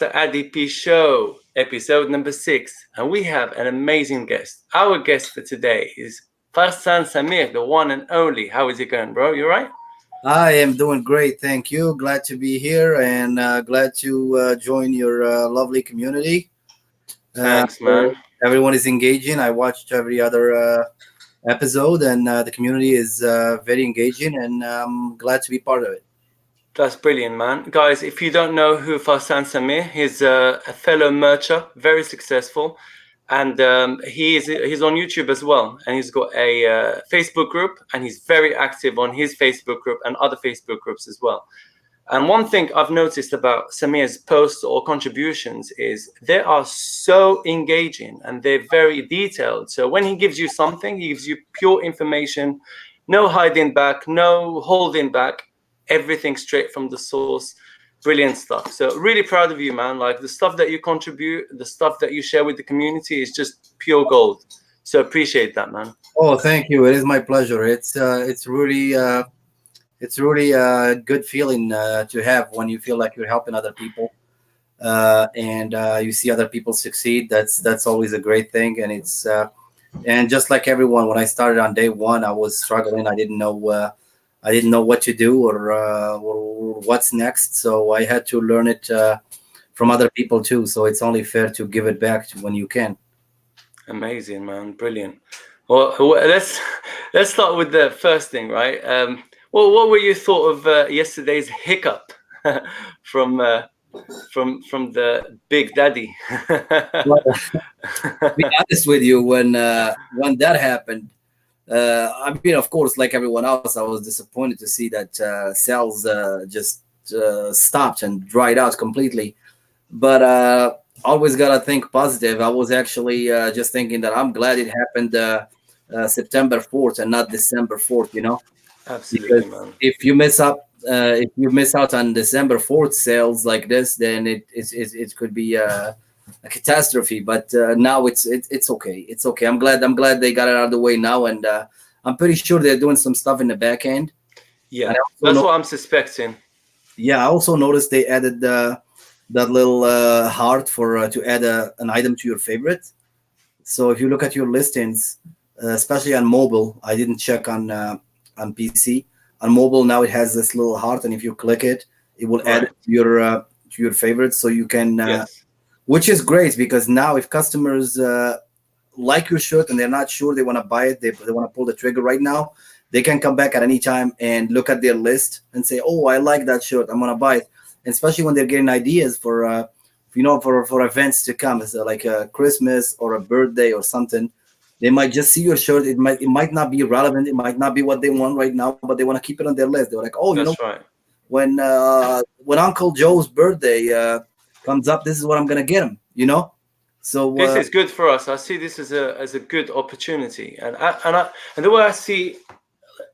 the Addie Show, episode number 6, and we have an amazing guest. Our guest for today is Farsane Samir, the one and only. How is it going, bro? You right? I am doing great, thank you. Glad to be here and glad to join your lovely community. Uh, Thanks, man. Everyone is engaging. I watched every other episode, and the community is very engaging, and I'm glad to be part of it. That's brilliant, man. Guys, if you don't know who Farsane Samir, he's a fellow mercher, very successful, and he's on YouTube as well, and he's got a Facebook group, and he's very active on his Facebook group and other Facebook groups as well. And one thing I've noticed about Samir's posts or contributions is they are so engaging and they're very detailed. So when he gives you something, he gives you pure information, no hiding back, no holding back, everything straight from the source. Brilliant stuff. So really proud of you, man. Like the stuff that you contribute, the stuff that you share with the community is just pure gold. So appreciate that, man. Oh, thank you. It is my pleasure. It's really a good feeling to have when you feel like you're helping other people and you see other people succeed. That's always a great thing, and it's and just like everyone, when I started on day one, I was struggling. I didn't know what to do or what's next. So I had to learn it from other people too. So it's only fair to give it back when you can. Amazing, man. Brilliant. Well, let's start with the first thing, right? Well, what were your thought of yesterday's hiccup from the Big Daddy? Well, to be honest with you, when that happened, I mean, of course, like everyone else, I was disappointed to see that sales just stopped and dried out completely. But always gotta think positive. I was actually just thinking that I'm glad it happened September 4th and not December 4th. Absolutely, Because man. if you miss out on December 4th sales like this, then it could be a catastrophe. But now it's okay. It's okay. I'm glad they got it out of the way now, and I'm pretty sure they're doing some stuff in the back end. Yeah, that's what I'm suspecting. Yeah, I also noticed they added that little heart for to add an item to your favorite. So if you look at your listings, especially on mobile, I didn't check on PC. On mobile now it has this little heart, and if you click it, it will add it to your favorites, so you can. Yes. Which is great because now if customers like your shirt and they're not sure they want to buy it, they want to pull the trigger right now, they can come back at any time and look at their list and say, "Oh, I like that shirt. I'm gonna buy it." And especially when they're getting ideas for for events to come, so like a Christmas or a birthday or something. They might just see your shirt. It might not be relevant. It might not be what they want right now, but they want to keep it on their list. They're like, "Oh, that's right. When Uncle Joe's birthday comes up, this is what I'm gonna get him." So This is good for us. I see this as a good opportunity, and the way I see,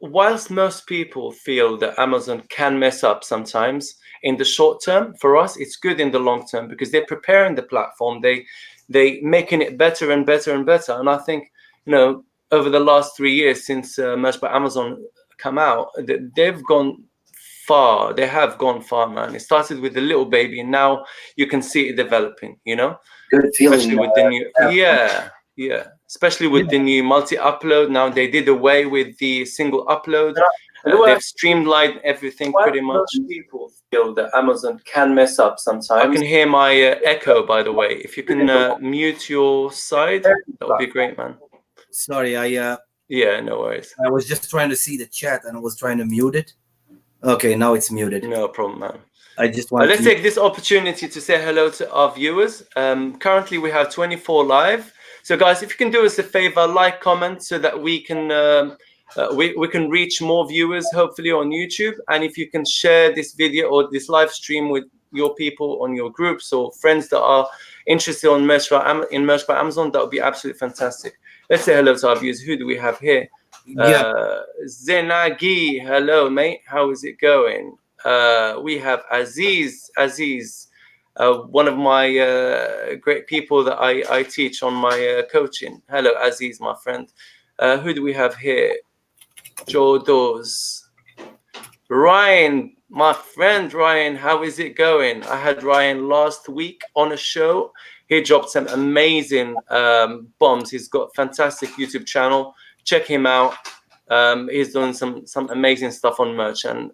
whilst most people feel that Amazon can mess up sometimes in the short term, for us it's good in the long term because they're preparing the platform. They making it better and better and better. And I think over the last 3 years since Merch by Amazon come out, they've gone far. They have gone far, man. It started with the little baby, and now you can see it developing. good feeling. Especially with the new, especially with the new multi-upload. Now they did away with the single upload. They've streamlined everything pretty much. People feel that Amazon can mess up sometimes. I can hear my echo, by the way. If you can mute your side, that would be great, man. Sorry, Yeah, no worries. I was just trying to see the chat and I was trying to mute it. Okay, now it's muted. No problem, man. I just want. Let's take this opportunity to say hello to our viewers. Currently, we have 24 live. So, guys, if you can do us a favor, like, comment, so that we can we can reach more viewers, hopefully on YouTube. And if you can share this video or this live stream with your people on your groups or friends that are interested in Merch by Amazon, that would be absolutely fantastic. Let's say hello to our viewers. Who do we have here? Zenagi, hello, mate. How is it going? We have Aziz, one of my great people that I teach on my coaching. Hello, Aziz, my friend. Who do we have here? Jodos. Ryan my friend Ryan, how is it going? I had Ryan last week on a show. He dropped some amazing bombs. He's got a fantastic YouTube channel. Check him out. He's doing some amazing stuff on merch, and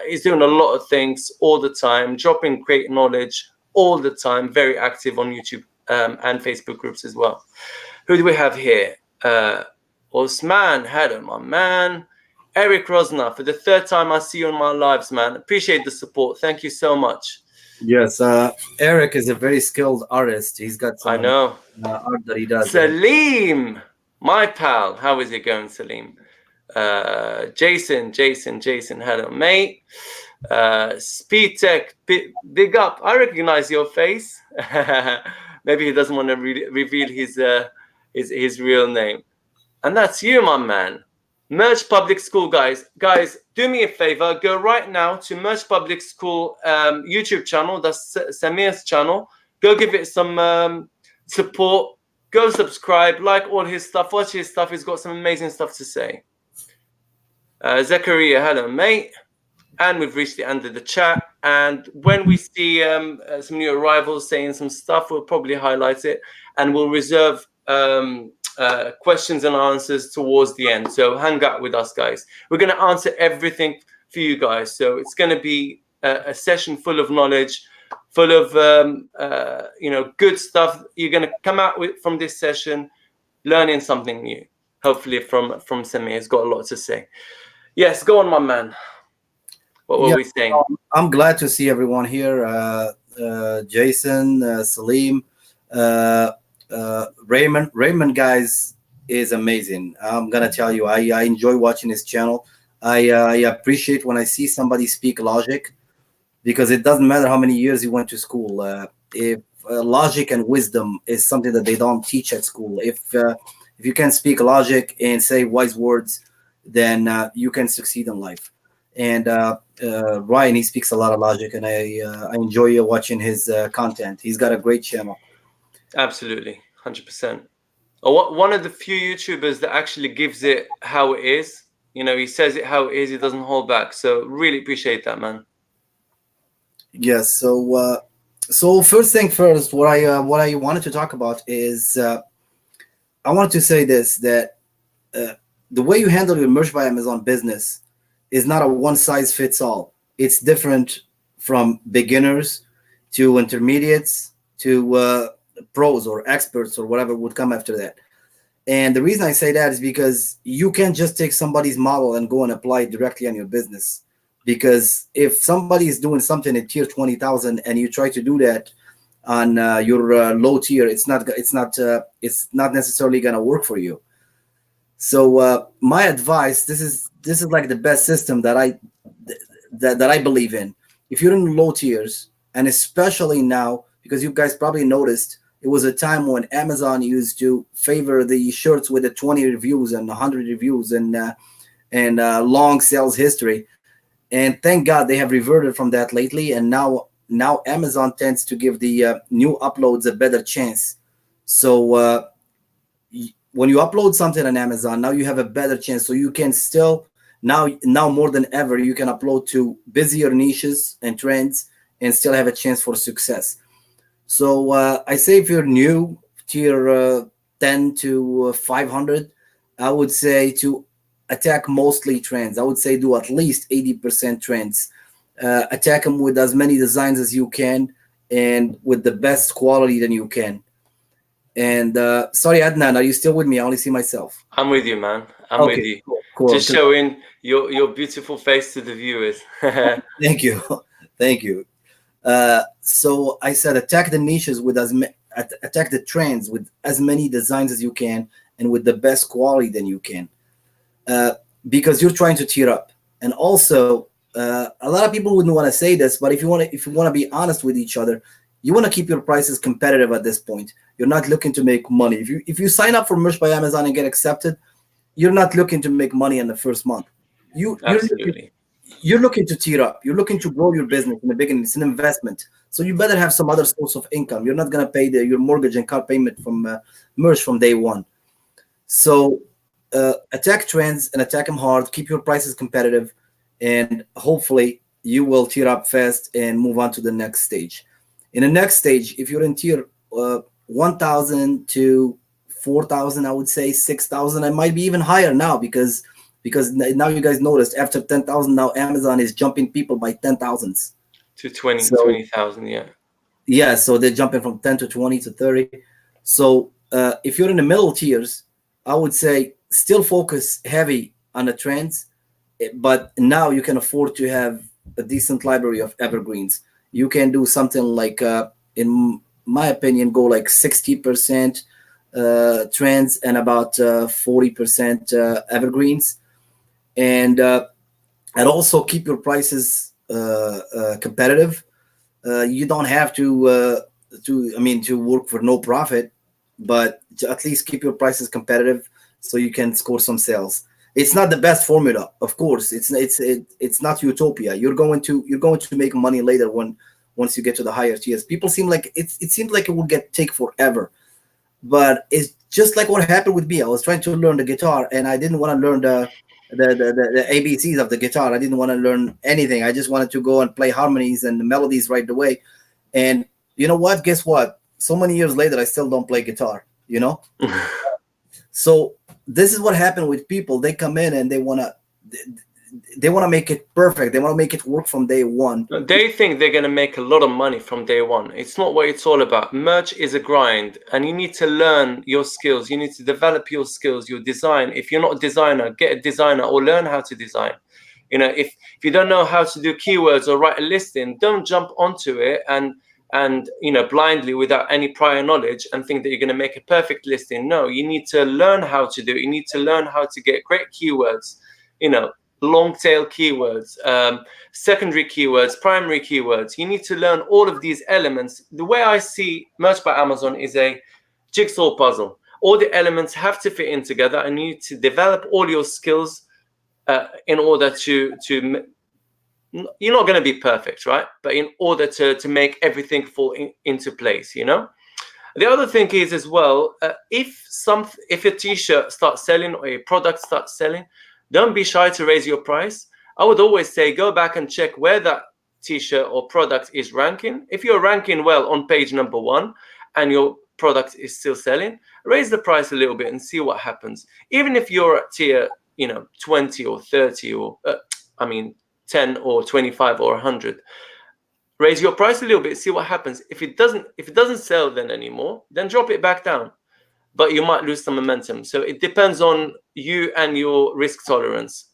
he's doing a lot of things all the time, dropping great knowledge all the time. Very active on YouTube and Facebook groups as well. Who do we have here? Osman, hello, my man. Eric Rosner, for the third time I see you on my lives, man. Appreciate the support. Thank you so much. Yes, Eric is a very skilled artist. He's got some I know. art that he does. Salim, my pal. How is it going, Salim? Jason, hello, mate. Speed Tech, big up. I recognize your face. Maybe he doesn't want to reveal his real name. And that's you, my man. Merch Public School, guys, do me a favor. Go right now to Merch Public School YouTube channel. That's Samir's channel. Go give it some support. Go subscribe, like all his stuff, watch his stuff. He's got some amazing stuff to say. Zachariah, hello, mate. And we've reached the end of the chat. And when we see some new arrivals saying some stuff, we'll probably highlight it, and we'll reserve questions and answers towards the end. So hang out with us, guys. We're going to answer everything for you guys. So it's going to be a session full of knowledge, full of good stuff. You're going to come out from this session learning something new. Hopefully from Samir. He's got a lot to say. Yes, go on, my man. What were we saying? I'm glad to see everyone here. Jason, Salim, Raymond, guys, is amazing. I'm gonna tell you, I enjoy watching his channel. I appreciate when I see somebody speak logic, because it doesn't matter how many years you went to school. If logic and wisdom is something that they don't teach at school, if you can speak logic and say wise words, then you can succeed in life. And Ryan, he speaks a lot of logic, and I enjoy watching his content. He's got a great channel. Absolutely, 100%. One of the few YouTubers that actually gives it how it is. You know, he says it how it is. He doesn't hold back. So really appreciate that, man. Yes. So first thing first, what I wanted to talk about is I wanted to say this, that the way you handle your merch by Amazon business is not a one size fits all. It's different from beginners to intermediates to pros or experts or whatever would come after that. And the reason I say that is because you can't just take somebody's model and go and apply it directly on your business. Because if somebody is doing something at tier 20,000 and you try to do that on your low tier, it's not necessarily going to work for you. So my advice, this is like the best system that I believe in. If you're in low tiers, and especially now, because you guys probably noticed, it was a time when Amazon used to favor the shirts with the 20 reviews and 100 reviews and long sales history. And thank God they have reverted from that lately. And now Amazon tends to give the new uploads a better chance. So when you upload something on Amazon, now you have a better chance. So you can still, now more than ever, you can upload to busier niches and trends and still have a chance for success. So I say if you're new, tier 10 to 500, I would say to attack mostly trends. I would say do at least 80% trends. Attack them with as many designs as you can and with the best quality than you can. And sorry, Adnan, are you still with me? I only see myself. I'm with you, man. I'm with you. Cool. Just showing your beautiful face to the viewers. Thank you. Thank you. So I said attack the niches with attack the trends with as many designs as you can and with the best quality than you can. Because you're trying to tier up. And also, a lot of people wouldn't want to say this, but if you want to be honest with each other, you want to keep your prices competitive at this point. You're not looking to make money. If you sign up for Merch by Amazon and get accepted, you're not looking to make money in the first month. You're looking to tier up. You're looking to grow your business in the beginning. It's an investment. So you better have some other source of income. You're not going to pay your mortgage and car payment from Merch from day one. So attack trends and attack them hard. Keep your prices competitive. And hopefully you will tear up fast and move on to the next stage. In the next stage, if you're in tier 1,000 to 4,000, I would say 6,000. It might be even higher now because now you guys noticed after 10,000, now Amazon is jumping people by 10,000s to 20,000. Yeah, so they're jumping from 10 to 20 to 30. So if you're in the middle tiers, I would say still focus heavy on the trends, but now you can afford to have a decent library of evergreens. You can do something like, in my opinion, go like 60% trends and about 40% evergreens, and also keep your prices competitive. You don't have to work for no profit, but at least keep your prices competitive so you can score some sales. It's not the best formula, of course. It's not utopia. You're going to make money later once you get to the higher tiers. People seems like it will take forever, but it's just like what happened with me. I was trying to learn the guitar, and I didn't want to learn the ABCs of the guitar. I didn't want to learn anything. I just wanted to go and play harmonies and the melodies right away. And you know what? Guess what? So many years later, I still don't play guitar. So this is what happened with people. They come in and they wanna make it perfect. They want to make it work from day one. They think they're going to make a lot of money from day one. It's not what it's all about. Merch is a grind, and you need to learn your skills. You need to develop your skills, your design. If you're not a designer, get a designer or learn how to design. If you don't know how to do keywords or write a listing, don't jump onto it and blindly without any prior knowledge and think that you're going to make a perfect listing. No, you need to learn how to do it. You need to learn how to get great keywords, long tail keywords, secondary keywords, primary keywords. You need to learn all of these elements. The way I see Merch by Amazon is a jigsaw puzzle. All the elements have to fit in together, and you need to develop all your skills in order to you're not going to be perfect, right? But in order to make everything fall into place, The other thing is as well, if a t-shirt starts selling or a product starts selling, don't be shy to raise your price. I would always say go back and check where that t-shirt or product is ranking. If you're ranking well on page number 1 and your product is still selling, raise the price a little bit and see what happens. Even if you're at tier 20 or 30 or 10 or 25 or 100, raise your price a little bit, see what happens. If it doesn't sell then anymore, then drop it back down, but you might lose some momentum. So it depends on you and your risk tolerance.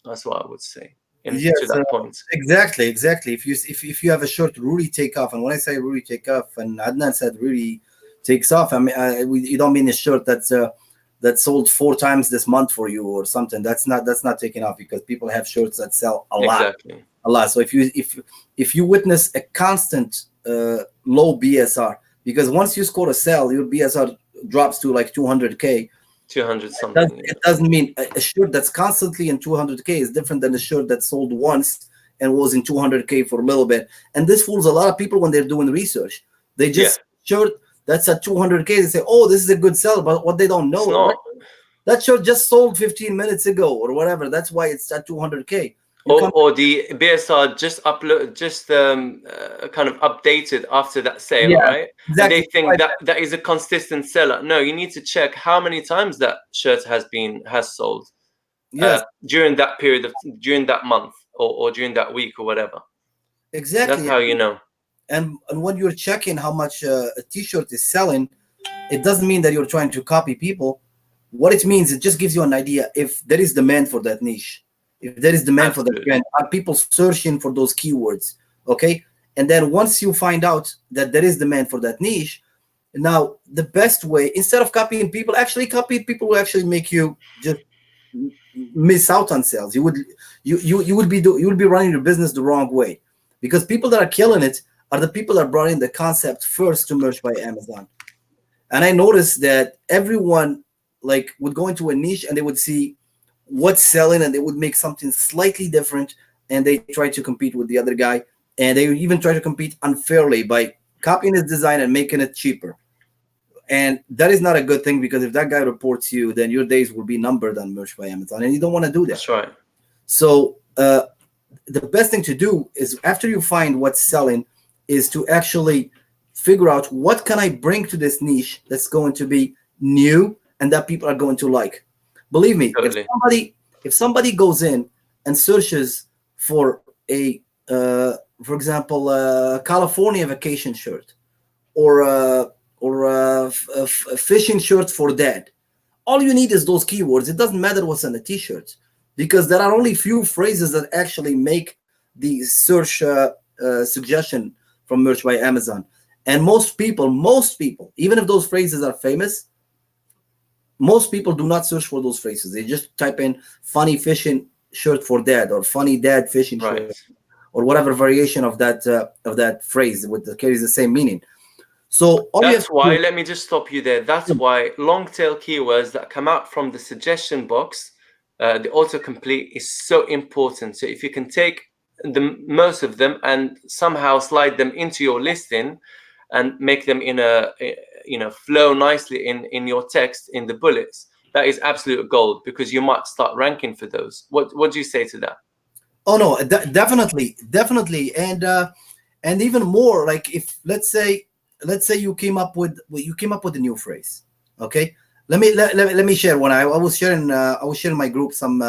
That's what I would say to that point. Exactly. If you have a shirt really take off, and when I say really take off, and Adnan said really takes off, I mean you don't mean a shirt that sold 4 times this month for you or something. That's not taking off, because people have shirts that sell a lot. So if you witness a constant low BSR, because once you score a sell, your BSR drops to like 200K. 200 something. It doesn't mean a shirt that's constantly in 200K is different than a shirt that sold once and was in 200K for a little bit. And this fools a lot of people when they're doing research. They just shirt that's at 200K. They say, "Oh, this is a good sell," but what they don't know, that shirt just sold 15 minutes ago or whatever. That's why it's at 200K. Or the BSR just kind of updated after that sale, right? Exactly. And they think that is a consistent seller. No, you need to check how many times that shirt has sold during that period during that month or during that week or whatever. Exactly. That's how you know. And when you're checking how much a t-shirt is selling, it doesn't mean that you're trying to copy people. What it means, it just gives you an idea if there is demand for that niche. If there is demand for that trend, are people searching for those keywords? Okay. And then once you find out that there is demand for that niche, now the best way, instead of copying people, actually copy people will actually make you just miss out on sales. You would be running your business the wrong way, because people that are killing it are the people that brought in the concept first to Merch by Amazon. And I noticed that everyone would go into a niche and they would see what's selling and they would make something slightly different, and they try to compete with the other guy, and they even try to compete unfairly by copying his design and making it cheaper. And that is not a good thing, because if that guy reports you, then your days will be numbered on Merch by Amazon, and you don't want to do that. That's right. So the best thing to do is, after you find what's selling, is to actually figure out what can I bring to this niche that's going to be new and that people are going to like. Believe me, Totally. if somebody goes in and searches for a for example, a California vacation shirt, or a fishing shirt for dad, all you need is those keywords. It doesn't matter what's on the t-shirt, because there are only few phrases that actually make the search suggestion from merch by Amazon. And most people, even if those phrases are famous, most people do not search for those phrases. They just type in funny fishing shirt for dad, or funny dad fishing shirt, or whatever variation of that phrase that carries the same meaning. So that's why, let me just stop you there. That's why long tail keywords that come out from the suggestion box, the autocomplete, is so important. So if you can take most of them and somehow slide them into your listing and make them in a flow nicely in your text, in the bullets, that is absolute gold, because you might start ranking for those. What do you say to that? Oh no, definitely, and even more, like, if let's say you came up with a new phrase. Okay, let me share one. I was sharing my group some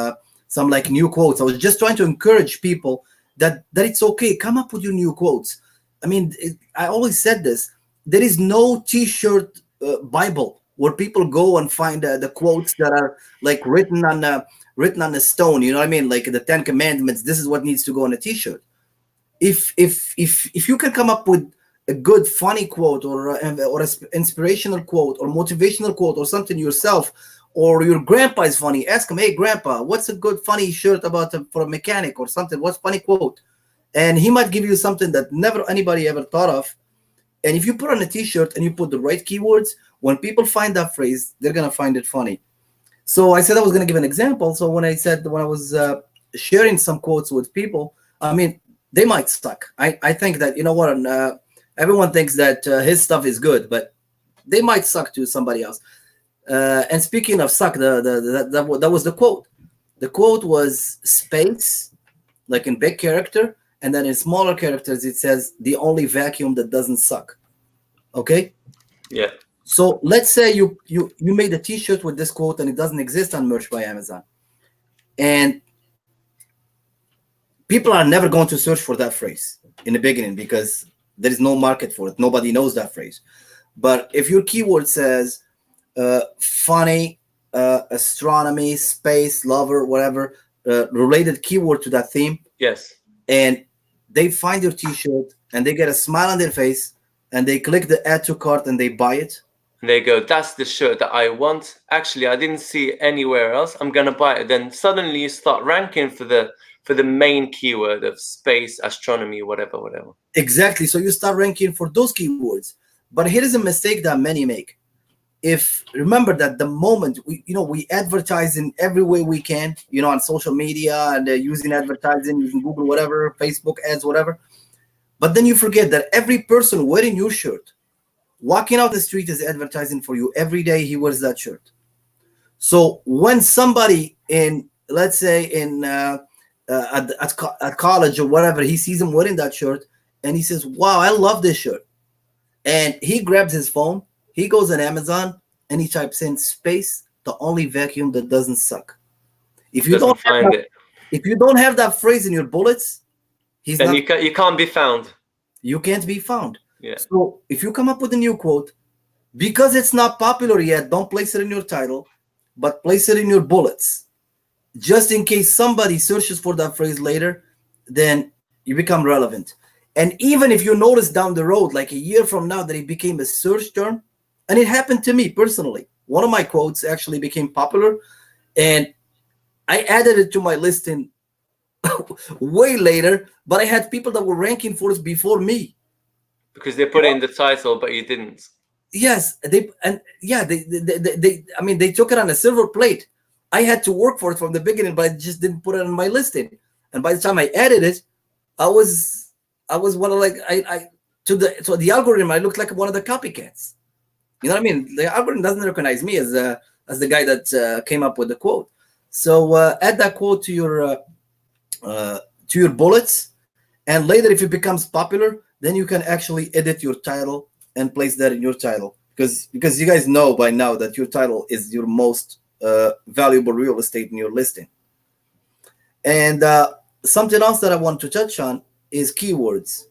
like new quotes. I was just trying to encourage people that it's okay. Come up with your new quotes. I mean, I always said this. There is no T-shirt Bible where people go and find the quotes that are like written on a stone. You know what I mean? Like the 10 Commandments. This is what needs to go on a T-shirt. If you can come up with a good funny quote, or an inspirational quote, or motivational quote, or something yourself, or your grandpa is funny, ask him, hey grandpa, what's a good funny shirt about for a mechanic or something? What's funny quote? And he might give you something that never anybody ever thought of. And if you put on a t-shirt and you put the right keywords, when people find that phrase, they're gonna find it funny. So I said I was gonna give an example. So when I was sharing some quotes with people, I mean, they might suck. I think that, you know what, everyone thinks that his stuff is good, but they might suck to somebody else. And speaking of suck, that was the quote. The quote was space, like in big character, and then in smaller characters it says, the only vacuum that doesn't suck. Okay? Yeah. So let's say you made a t-shirt with this quote and it doesn't exist on merch by Amazon. And people are never going to search for that phrase in the beginning because there is no market for it. Nobody knows that phrase. But if your keyword says funny, astronomy, space, lover, whatever, related keyword to that theme. Yes. And they find your t-shirt and they get a smile on their face and they click the add to cart and they buy it. And they go, that's the shirt that I want. Actually, I didn't see it anywhere else. I'm going to buy it. Then suddenly you start ranking for the main keyword of space, astronomy, whatever. Exactly. So you start ranking for those keywords. But here is a mistake that many make. Remember that the moment we advertise in every way we can, on social media and using advertising, using Google, whatever, Facebook ads, whatever. But then you forget that every person wearing your shirt, walking out the street, is advertising for you. Every day he wears that shirt. So when somebody let's say at college or whatever, he sees him wearing that shirt and he says, wow, I love this shirt. And he grabs his phone, he goes on Amazon and he types in space, the only vacuum that doesn't suck. If you don't have that phrase in your bullets, you can't be found. You can't be found. Yeah. So if you come up with a new quote, because it's not popular yet, don't place it in your title, but place it in your bullets. Just in case somebody searches for that phrase later, then you become relevant. And even if you notice down the road, like a year from now, that it became a search term, and it happened to me personally. One of my quotes actually became popular, and I added it to my listing way later, but I had people that were ranking for it before me. Because they put it in the title, but you didn't. Yes, they took it on a silver plate. I had to work for it from the beginning, but I just didn't put it on my listing. And by the time I added it, I was one of the algorithm, I looked like one of the copycats. You know what I mean? The algorithm doesn't recognize me as the guy that came up with the quote. So add that quote to to your bullets, and later if it becomes popular, then you can actually edit your title and place that in your title, because you guys know by now that your title is your most valuable real estate in your listing. And something else that I want to touch on is keywords.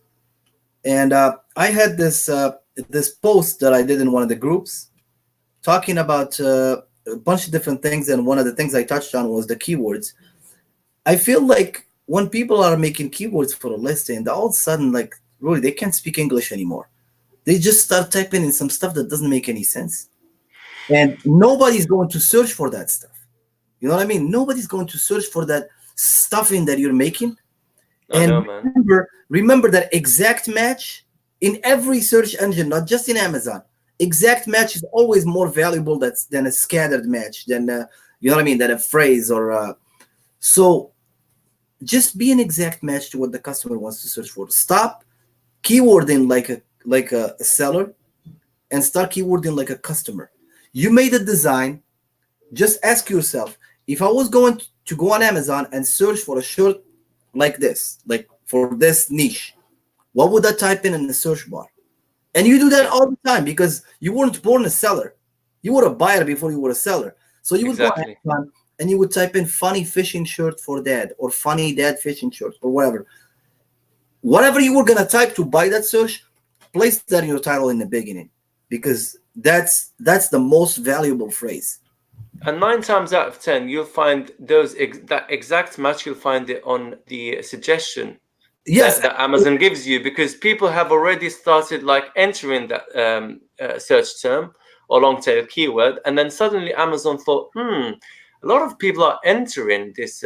And I had this post that I did in one of the groups talking about a bunch of different things, and one of the things I touched on was the keywords. I feel like when people are making keywords for a listing, all of a sudden, like, really, they can't speak English anymore. They just start typing in some stuff that doesn't make any sense. And nobody's going to search for that stuff. You know what I mean? Nobody's going to search for that stuffing that you're making. And remember that exact match in every search engine, not just in Amazon. Exact match is always more valuable than a scattered match, than you know what I mean, than a phrase or so. Just be an exact match to what the customer wants to search for. Stop keywording like a seller, and start keywording like a customer. You made a design. Just ask yourself, if I was going to go on Amazon and search for a shirt like this, like for this niche, what would I type in the search bar? And you do that all the time because you weren't born a seller. You were a buyer before you were a seller. So you would go on Amazon and you would type in funny fishing shirt for dad, or funny dad fishing shirt, or whatever. Whatever you were going to type to buy that search, place that in your title in the beginning, because that's the most valuable phrase. And 9 times out of 10, you'll find that exact match. You'll find it on the suggestion that Amazon gives you, because people have already started like entering that search term or long tail keyword, and then suddenly Amazon thought, a lot of people are entering this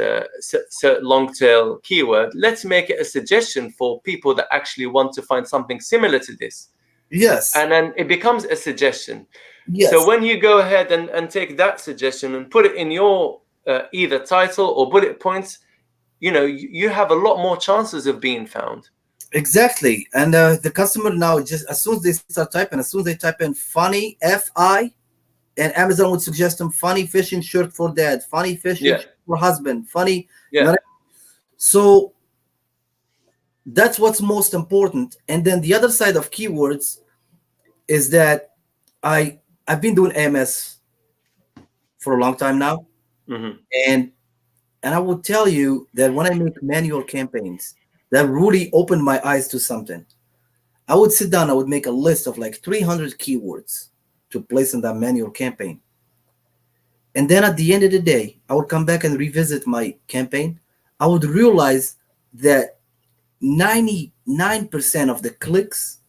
long tail keyword. Let's make it a suggestion for people that actually want to find something similar to this. Yes. And then it becomes a suggestion. Yes. So when you go ahead and take that suggestion and put it in your either title or bullet points, you have a lot more chances of being found. Exactly. And the customer now, just as soon as they start typing, as soon as they type in funny, F-I, and Amazon would suggest them funny fishing shirt for dad, funny fishing shirt for husband, funny. Yeah. You know, so that's what's most important. And then the other side of keywords is that I've been doing AMS for a long time now. Mm-hmm. And I will tell you that when I make manual campaigns, that really opened my eyes to something. I would sit down, I would make a list of like 300 keywords to place in that manual campaign. And then at the end of the day, I would come back and revisit my campaign. I would realize that 99% of the clicks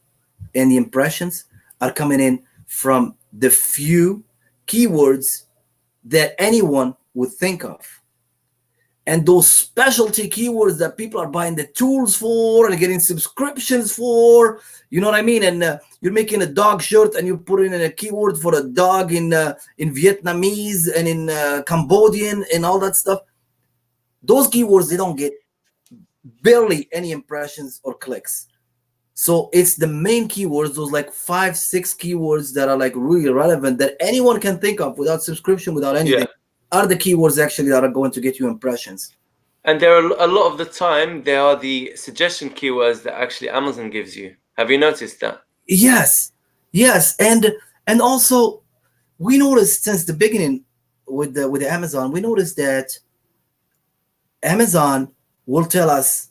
and the impressions are coming in from the few keywords that anyone would think of. And those specialty keywords that people are buying the tools for and getting subscriptions for, you know what I mean? And you're making a dog shirt and you put in a keyword for a dog in Vietnamese and in Cambodian and all that stuff. Those keywords, they don't get barely any impressions or clicks. So it's the main keywords, those like 5-6 keywords that are like really relevant that anyone can think of without subscription, without anything. Are the keywords actually that are going to get you impressions. And there are a lot of the time, they are the suggestion keywords that actually Amazon gives you. Have you noticed that? Yes. And also we noticed since the beginning with the Amazon, we noticed that Amazon will tell us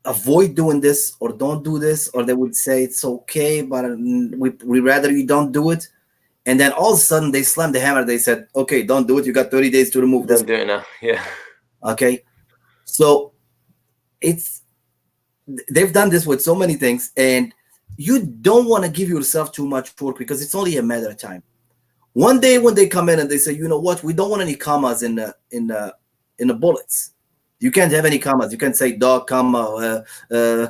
avoid doing this or don't do this, or they would say it's okay, but we rather you don't do it. And then all of a sudden they slammed the hammer. They said, okay, don't do it. You got 30 days to remove this. Don't do it now. Yeah. Okay. So they've done this with so many things, and you don't want to give yourself too much work because it's only a matter of time. One day when they come in and they say, you know what, we don't want any commas in the bullets. You can't have any commas. You can't say dog, comma,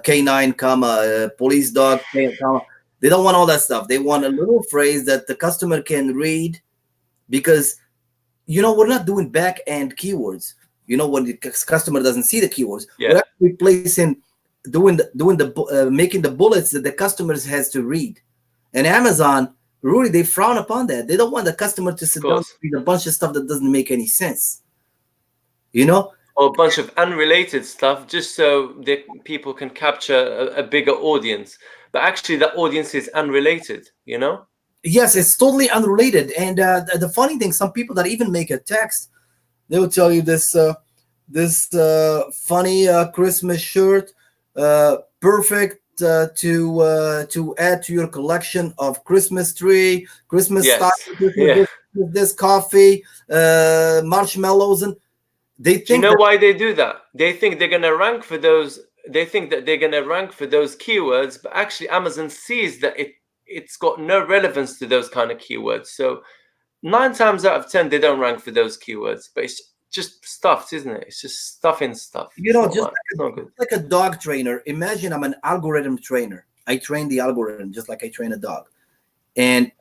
canine, comma, police dog, comma. They don't want all that stuff. They want a little phrase that the customer can read, because, we're not doing back-end keywords. When the customer doesn't see the keywords, we're actually placing, making the bullets that the customers has to read. And Amazon, really, they frown upon that. They don't want the customer to sit down and read a bunch of stuff that doesn't make any sense. or a bunch of unrelated stuff just so the people can capture a bigger audience. But actually, that audience is unrelated, you know? Yes, it's totally unrelated. And the funny thing, some people that even make a text, they will tell you this funny Christmas shirt, perfect to add to your collection of Christmas tree, Christmas style, Yes. Yeah. this coffee, marshmallows, and they Do you think know that why they do that? They think they're going to rank for those. They think that they're going to rank for those keywords, but actually Amazon sees that it's got no relevance to those kind of keywords. So 9 times out of 10, they don't rank for those keywords. But it's just stuffed, isn't it? It's just stuffing stuff. you It's know, not right. It's not good. like a dog trainer. Imagine I'm an algorithm trainer. I train the algorithm just like I train a dog. And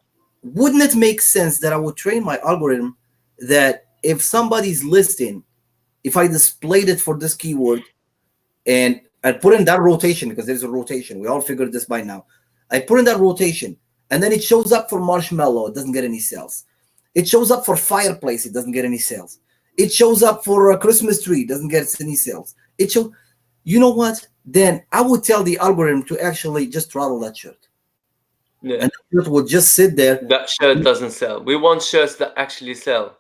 wouldn't it make sense that I would train my algorithm that if somebody's listing, if I displayed it for this keyword and I put in that rotation, because there's a rotation, we all figured this by now. I put in that rotation and then it shows up for marshmallow, it doesn't get any sales. It shows up for fireplace, it doesn't get any sales. It shows up for a Christmas tree, it doesn't get any sales. You know what? Then I would tell the algorithm to actually just throttle that shirt. Yeah. And the shirt would just sit there. That shirt doesn't sell. We want shirts that actually sell.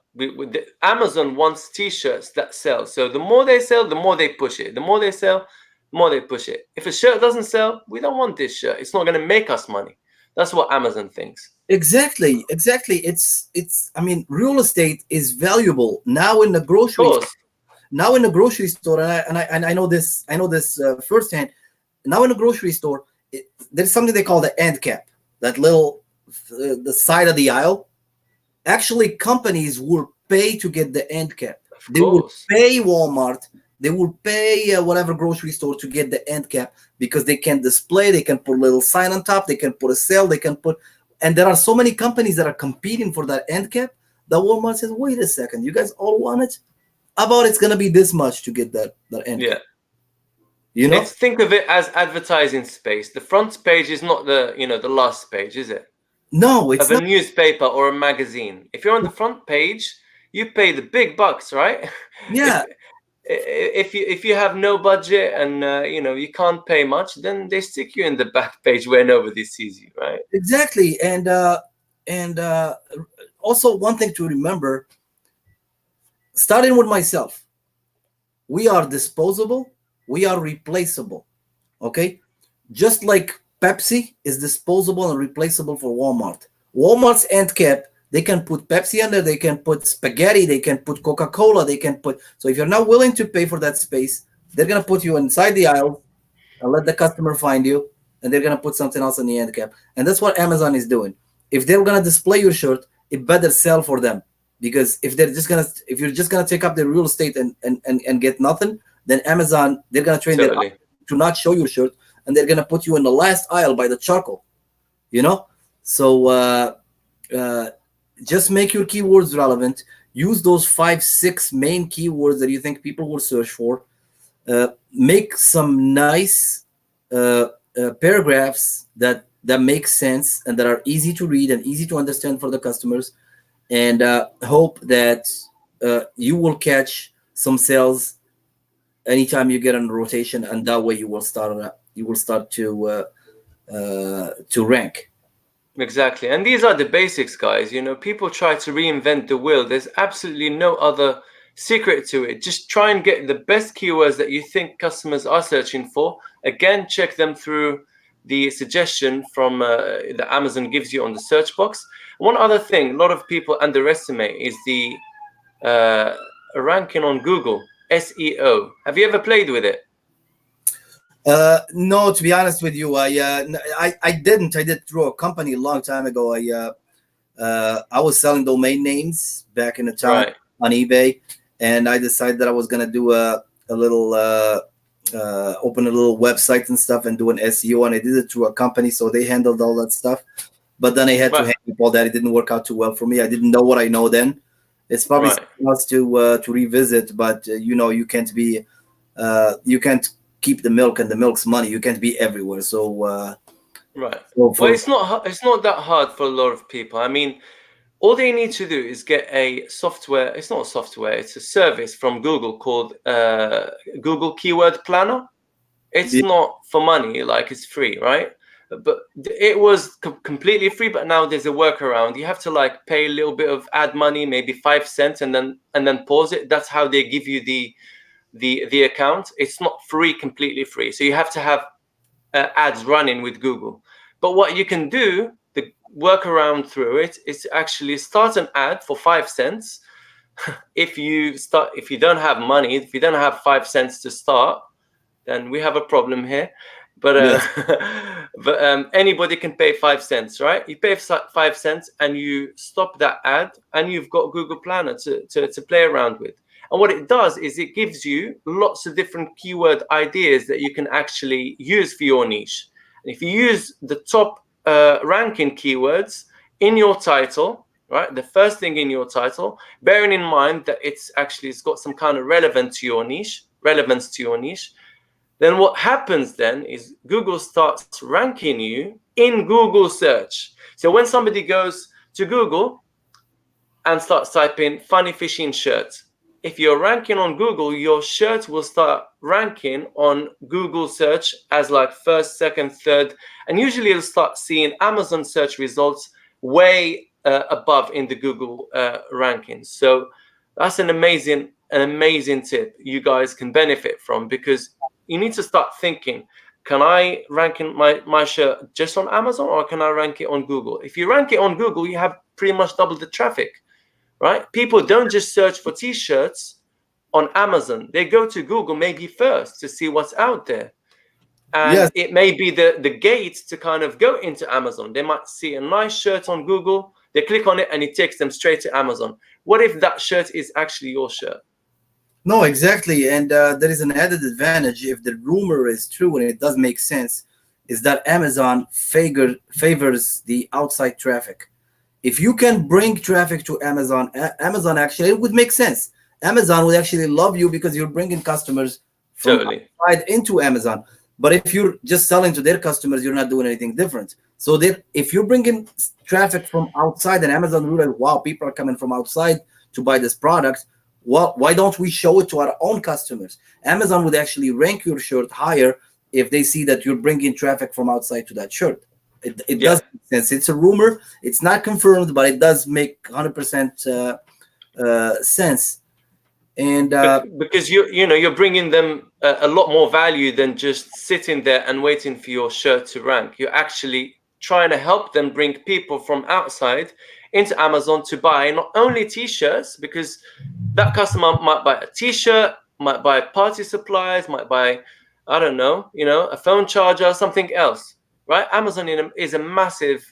Amazon wants T-shirts that sell. So the more they sell, the more they push it. The more they sell, the more they push it. If a shirt doesn't sell, we don't want this shirt. It's not going to make us money. That's what Amazon thinks. Exactly. It's. I mean, real estate is valuable now in the grocery. Of course. Now in the grocery store, and I know this. I know this firsthand. Now in the grocery store, there's something they call the end cap. That little, the side of the aisle. Actually, companies will pay to get the end cap. They will pay Walmart. They will pay whatever grocery store to get the end cap because they can display. They can put a little sign on top. They can put a sale. They can put, and there are so many companies that are competing for that end cap that Walmart says, "Wait a second, you guys all want it? How about it's gonna be this much to get that end cap?" You know, think of it as advertising space. The front page is not the the last page, is it? No, it's of a newspaper or a magazine. If you're on the front page, you pay the big bucks, right? Yeah. If you have no budget and you can't pay much, then they stick you in the back page where nobody sees you, right? Exactly. And also one thing to remember, starting with myself, we are disposable, we are replaceable. Okay, just like Pepsi is disposable and replaceable for Walmart. Walmart's end cap, they can put Pepsi under, they can put spaghetti, they can put Coca-Cola, they can put. So if you're not willing to pay for that space, they're going to put you inside the aisle and let the customer find you, and they're going to put something else in the end cap. And that's what Amazon is doing. If they're going to display your shirt, it better sell for them. Because if you're just going to take up the real estate and get nothing, then Amazon, they're going to train them to not show your shirt, and they're going to put you in the last aisle by the charcoal, So just make your keywords relevant. Use those 5-6 main keywords that you think people will search for. Make some nice paragraphs that make sense and that are easy to read and easy to understand for the customers, and hope that you will catch some sales anytime you get on rotation, and that way you will start to rank. Exactly. And these are the basics, guys. People try to reinvent the wheel. There's absolutely no other secret to it. Just try and get the best keywords that you think customers are searching for. Again, check them through the suggestion from that Amazon gives you on the search box. One other thing a lot of people underestimate is the ranking on Google, SEO. Have you ever played with it? No, to be honest with you, I didn't. I did through a company a long time ago. I was selling domain names back in the time on eBay, and I decided that I was gonna do a little open a little website and stuff and do an SEO, and I did it through a company, so they handled all that stuff. But then I had to hang up all that. It didn't work out too well for me. I didn't know what I know then. It's probably something else to revisit, but you can't be you can't keep the milk and the milk's money. You can't be everywhere. So well, it's not that hard for a lot of people. I mean, all they need to do is get a software. It's not a software. It's a service from Google called Google Keyword Planner. It's not for money, like it's free, right? But it was completely free, but now there's a workaround. You have to like pay a little bit of ad money, maybe 5 cents, and then pause it. That's how they give you the account. It's not free, completely free. So you have to have ads running with Google. But what you can do, the workaround through it, is actually start an ad for 5 cents. If you don't have money, if you don't have 5 cents to start, then we have a problem here. But anybody can pay 5 cents, right? You pay 5 cents and you stop that ad, and you've got Google Planner to play around with. And what it does is it gives you lots of different keyword ideas that you can actually use for your niche. And if you use the top ranking keywords in your title, right, the first thing in your title, bearing in mind that it's got some kind of relevance to your niche, then what happens then is Google starts ranking you in Google search. So when somebody goes to Google and starts typing funny fishing shirt, if you're ranking on Google, your shirt will start ranking on Google search as like first, second, third, and usually you'll start seeing Amazon search results way above in the Google rankings. So that's an amazing tip you guys can benefit from, because you need to start thinking, can I rank in my shirt just on Amazon, or can I rank it on Google? If you rank it on Google, you have pretty much double the traffic, right? People don't just search for t-shirts on Amazon. They go to Google maybe first to see what's out there. And it may be the gate to kind of go into Amazon. They might see a nice shirt on Google, they click on it, and it takes them straight to Amazon. What if that shirt is actually your shirt? No, exactly. And there is an added advantage if the rumor is true and it does make sense, is that Amazon favors the outside traffic. If you can bring traffic to Amazon, Amazon actually, it would make sense. Amazon would actually love you because you're bringing customers from outside into Amazon. But if you're just selling to their customers, you're not doing anything different. So if you're bringing traffic from outside and Amazon realize, wow, people are coming from outside to buy this product, well, why don't we show it to our own customers? Amazon would actually rank your shirt higher if they see that you're bringing traffic from outside to that shirt. It does make sense. It's a rumor. It's not confirmed, but it does make 100% sense. And because you're bringing them a lot more value than just sitting there and waiting for your shirt to rank. You're actually trying to help them bring people from outside into Amazon to buy not only t-shirts, because that customer might buy a t-shirt, might buy party supplies, might buy, I don't know, a phone charger, something else, right? Amazon is a massive,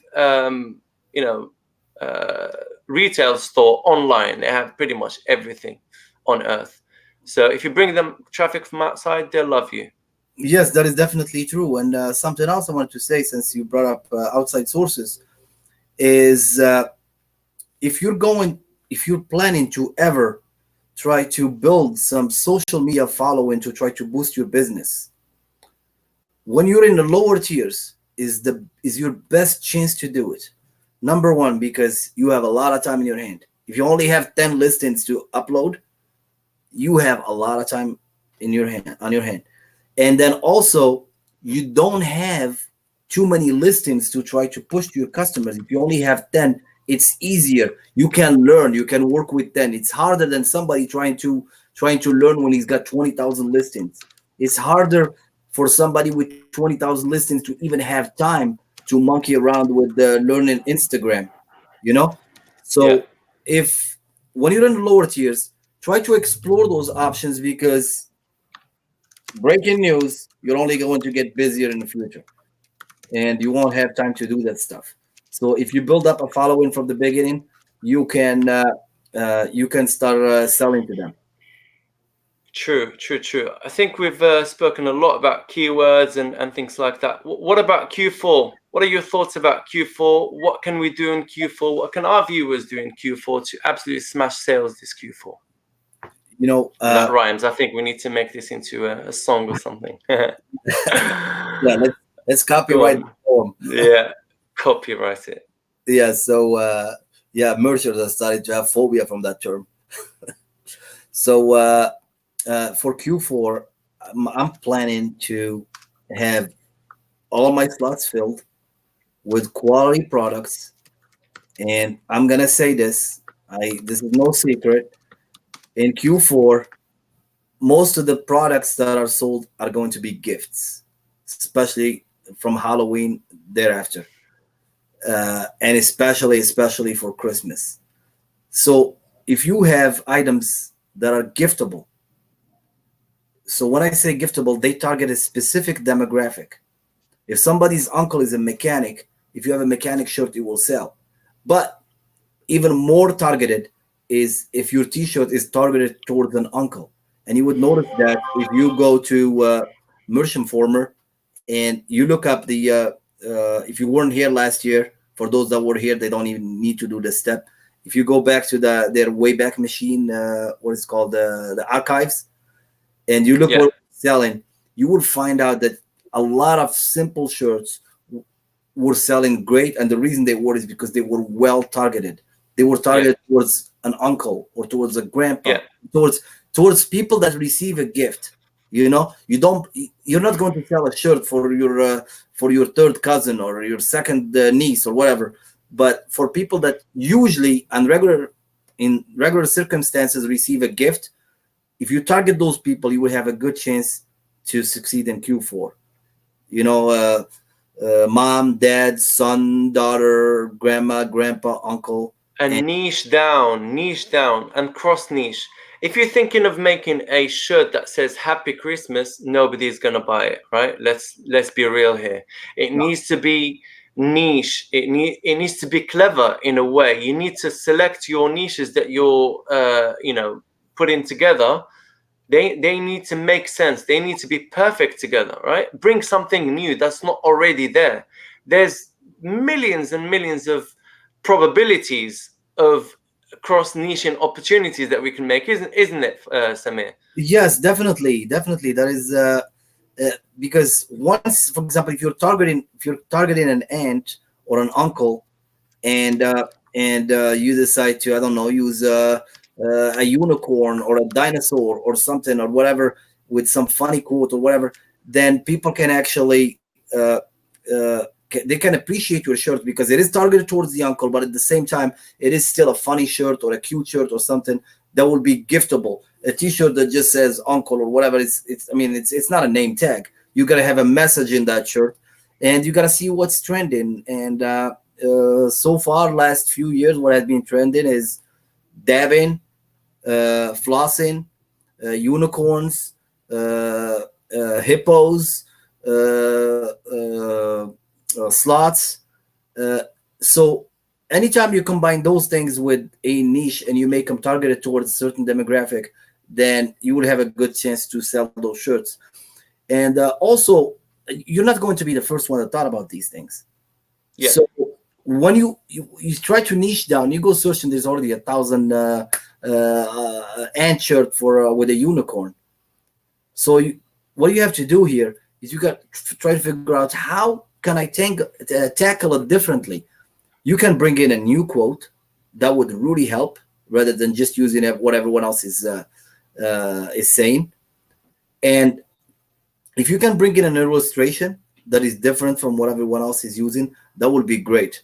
retail store online. They have pretty much everything on earth. So if you bring them traffic from outside, they'll love you. Yes, that is definitely true. And something else I wanted to say, since you brought up outside sources, is if you're planning to ever try to build some social media following to try to boost your business, when you're in the lower tiers is your best chance to do it. Number one, because you have a lot of time in your hand. If you only have 10 listings to upload, you have a lot of time on your hand. And then also, you don't have too many listings to try to push to your customers. If you only have 10, it's easier. You can learn. You can work with 10. It's harder than somebody trying to learn when he's got 20,000 listings. It's harder for somebody with 20,000 listings to even have time to monkey around with learning Instagram. So if when you're in the lower tiers, try to explore those options, because breaking news, you're only going to get busier in the future, and you won't have time to do that stuff. So if you build up a following from the beginning, you can start selling to them. True. I think we've spoken a lot about keywords and things like that. What about Q4? What are your thoughts about Q4? What can we do in Q4? What can our viewers do in Q4 to absolutely smash sales this Q4? That rhymes. I think we need to make this into a song or something. Yeah, let's copyright the poem. Yeah, copyright it. Yeah, so Yeah, merchants are starting to have phobia from that term. So for Q4, I'm planning to have all my slots filled with quality products, and I'm gonna say this: this is no secret. In Q4, most of the products that are sold are going to be gifts, especially from Halloween thereafter, and especially for Christmas. So if you have items that are giftable, so when I say giftable, they target a specific demographic. If somebody's uncle is a mechanic, if you have a mechanic shirt, it will sell. But even more targeted is if your t-shirt is targeted towards an uncle. And you would notice that if you go to Merchant Former and you look up the if you weren't here last year, for those that were here, they don't even need to do this step. If you go back to their Wayback Machine, what is called the archives, and you look Yeah, what it's selling, you will find out that a lot of simple shirts were selling great, and the reason they were is because they were well targeted. They were yeah, targeted towards an uncle or towards a grandpa, yeah, towards people that receive a gift. You're not going to sell a shirt for your third cousin or your second niece or whatever, but for people that usually in regular circumstances receive a gift. If you target those people, you will have a good chance to succeed in Q4. You know, mom, dad, son, daughter, grandma, grandpa, uncle, and and niche down, and cross niche. If you're thinking of making a shirt that says Happy Christmas, nobody's gonna buy it, right? Let's be real here. It needs to be niche. It needs to be clever in a way. You need to select your niches that you're putting together. They need to make sense. They need to be perfect together, right? Bring something new that's not already there. There's millions and millions of probabilities of cross niching opportunities that we can make, isn't it, Samir? yes, definitely. That is because once, for example, if you're targeting an aunt or an uncle, and you decide to, I don't know, use a unicorn or a dinosaur or something or whatever with some funny quote or whatever, then people can actually they can appreciate your shirt because it is targeted towards the uncle, but at the same time, it is still a funny shirt or a cute shirt or something that will be giftable. A T-shirt that just says uncle or whatever, it's not a name tag. You gotta have a message in that shirt, and you gotta see what's trending. And so far, last few years, what has been trending is dabbing, flossing, unicorns, hippos, slots. Uh, so anytime you combine those things with a niche and you make them targeted towards a certain demographic, then you will have a good chance to sell those shirts. And also, you're not going to be the first one that thought about these things. Yeah, So when you try to niche down, you go search and there's already 1,000 ant shirt for with a unicorn. So what you have to do here is you got to try to figure out how can I tackle it differently. You can bring in a new quote that would really help rather than just using what everyone else is saying. And if you can bring in an illustration that is different from what everyone else is using, that would be great.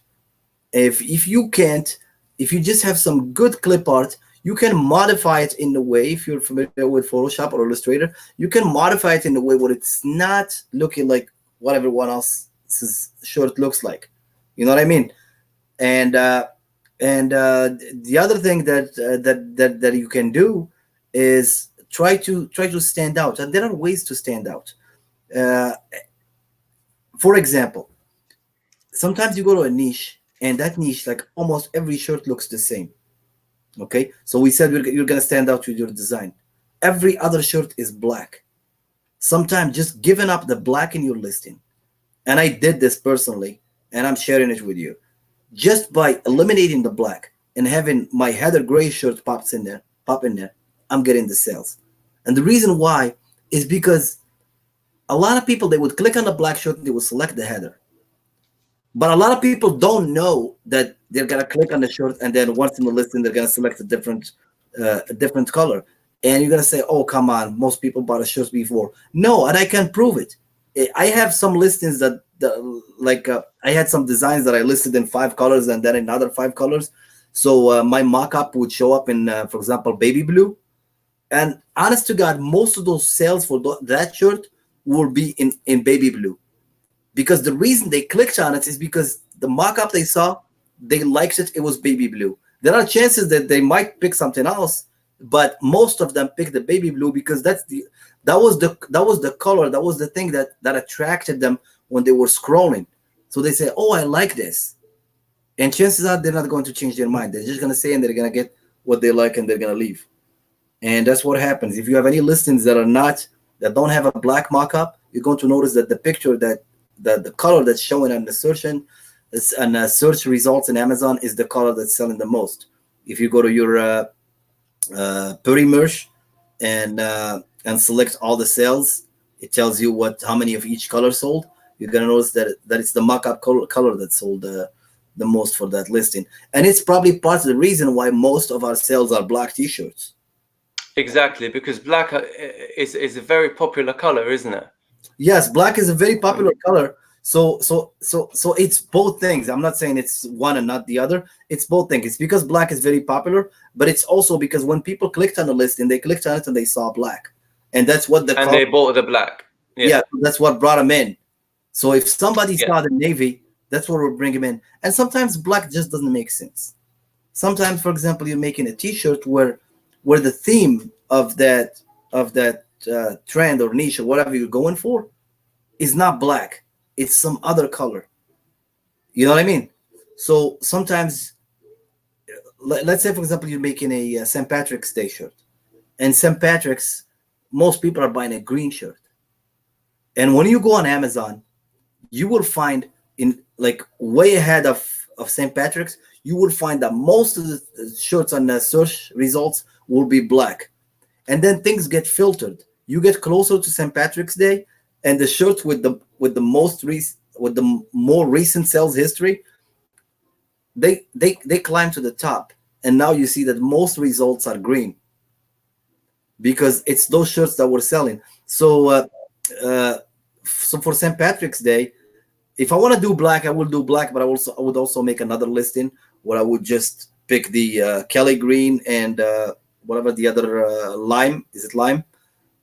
If you can't, if you just have some good clip art, you can modify it in a way. If you're familiar with Photoshop or Illustrator, you can modify it in a way where it's not looking like what everyone else's shirt looks like. You know what I mean? And the other thing that you can do is try to stand out, and there are ways to stand out. Uh, for example, sometimes you go to a niche, and that niche, like almost every shirt looks the same. Okay, so we said you're gonna stand out with your design. Every other shirt is black. Sometimes just giving up the black in your listing, and I did this personally, and I'm sharing it with you. Just by eliminating the black and having my heather gray shirt pop in there, I'm getting the sales. And the reason why is because a lot of people, they would click on the black shirt, they would select the heather. But a lot of people don't know that they're gonna click on the shirt, and then once in the listing, they're gonna select a different color. And you're gonna say, "Oh, come on! Most people bought a shirt before." No, and I can prove it. I have some listings I had some designs that I listed in 5 colors and then in other 5 colors. So my mock-up would show up in, for example, baby blue. And honest to God, most of those sales for that shirt will be in baby blue. Because the reason they clicked on it is because the mock-up they saw, they liked it, it was baby blue. There are chances that they might pick something else, but most of them pick the baby blue because that was the color, that was the thing that attracted them when they were scrolling. So they say, "Oh, I like this." And chances are they're not going to change their mind. They're just going to say, and they're going to get what they like, and they're going to leave. And that's what happens. If you have any listings that don't have a black mock-up, you're going to notice that the picture that the color that's showing on the search results in Amazon is the color that's selling the most. If you go to your Puri merch and select all the sales, it tells you how many of each color sold. You're gonna notice that it's the mock-up color that sold the most for that listing, and it's probably part of the reason why most of our sales are black T-shirts. Exactly, because black is a very popular color, isn't it? Yes, black is a very popular color. So it's both things. I'm not saying it's one and not the other. It's both things. It's because black is very popular, but it's also because when people clicked on the listing, they clicked on it and they saw black, and that's what they bought the black. Yeah, that's what brought them in. So if somebody saw the navy, that's what will bring them in. And sometimes black just doesn't make sense. Sometimes, for example, you're making a T-shirt where the theme of that trend or niche or whatever you're going for is not black. It's some other color. You know what I mean? So sometimes, let's say, for example, you're making a St. Patrick's Day shirt. And St. Patrick's, most people are buying a green shirt. And when you go on Amazon, you will find way ahead of St. Patrick's, you will find that most of the shirts on the search results will be black. And then things get filtered. You get closer to St. Patrick's Day, and the shirts with the more recent sales history, they climb to the top. And now you see that most results are green because it's those shirts that we're selling. So for St. Patrick's Day, if I want to do black, I will do black, but I would also make another listing where I would just pick the Kelly green and whatever the other lime. Is it lime?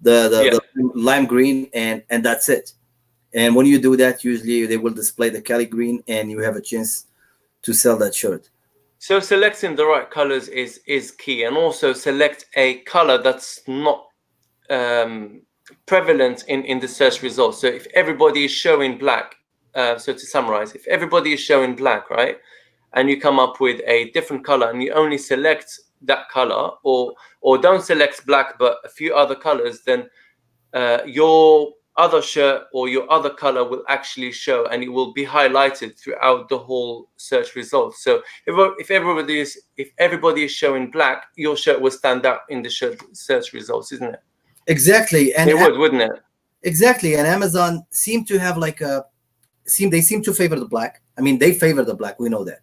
The lime green, and that's it. And when you do that, usually they will display the Kelly green, and you have a chance to sell that shirt. So selecting the right colors is key, and also select a color that's not prevalent in the search results. So if everybody is showing black, so to summarize, if everybody is showing black, right, and you come up with a different color and you only select that color, or don't select black but a few other colors, then your other shirt or your other color will actually show, and it will be highlighted throughout the whole search results. So if everybody is showing black, your shirt will stand out in the search results, isn't it? Exactly. And it would, wouldn't it? Exactly. And Amazon seem to have they seem to favor the black. I mean, they favor the black. We know that.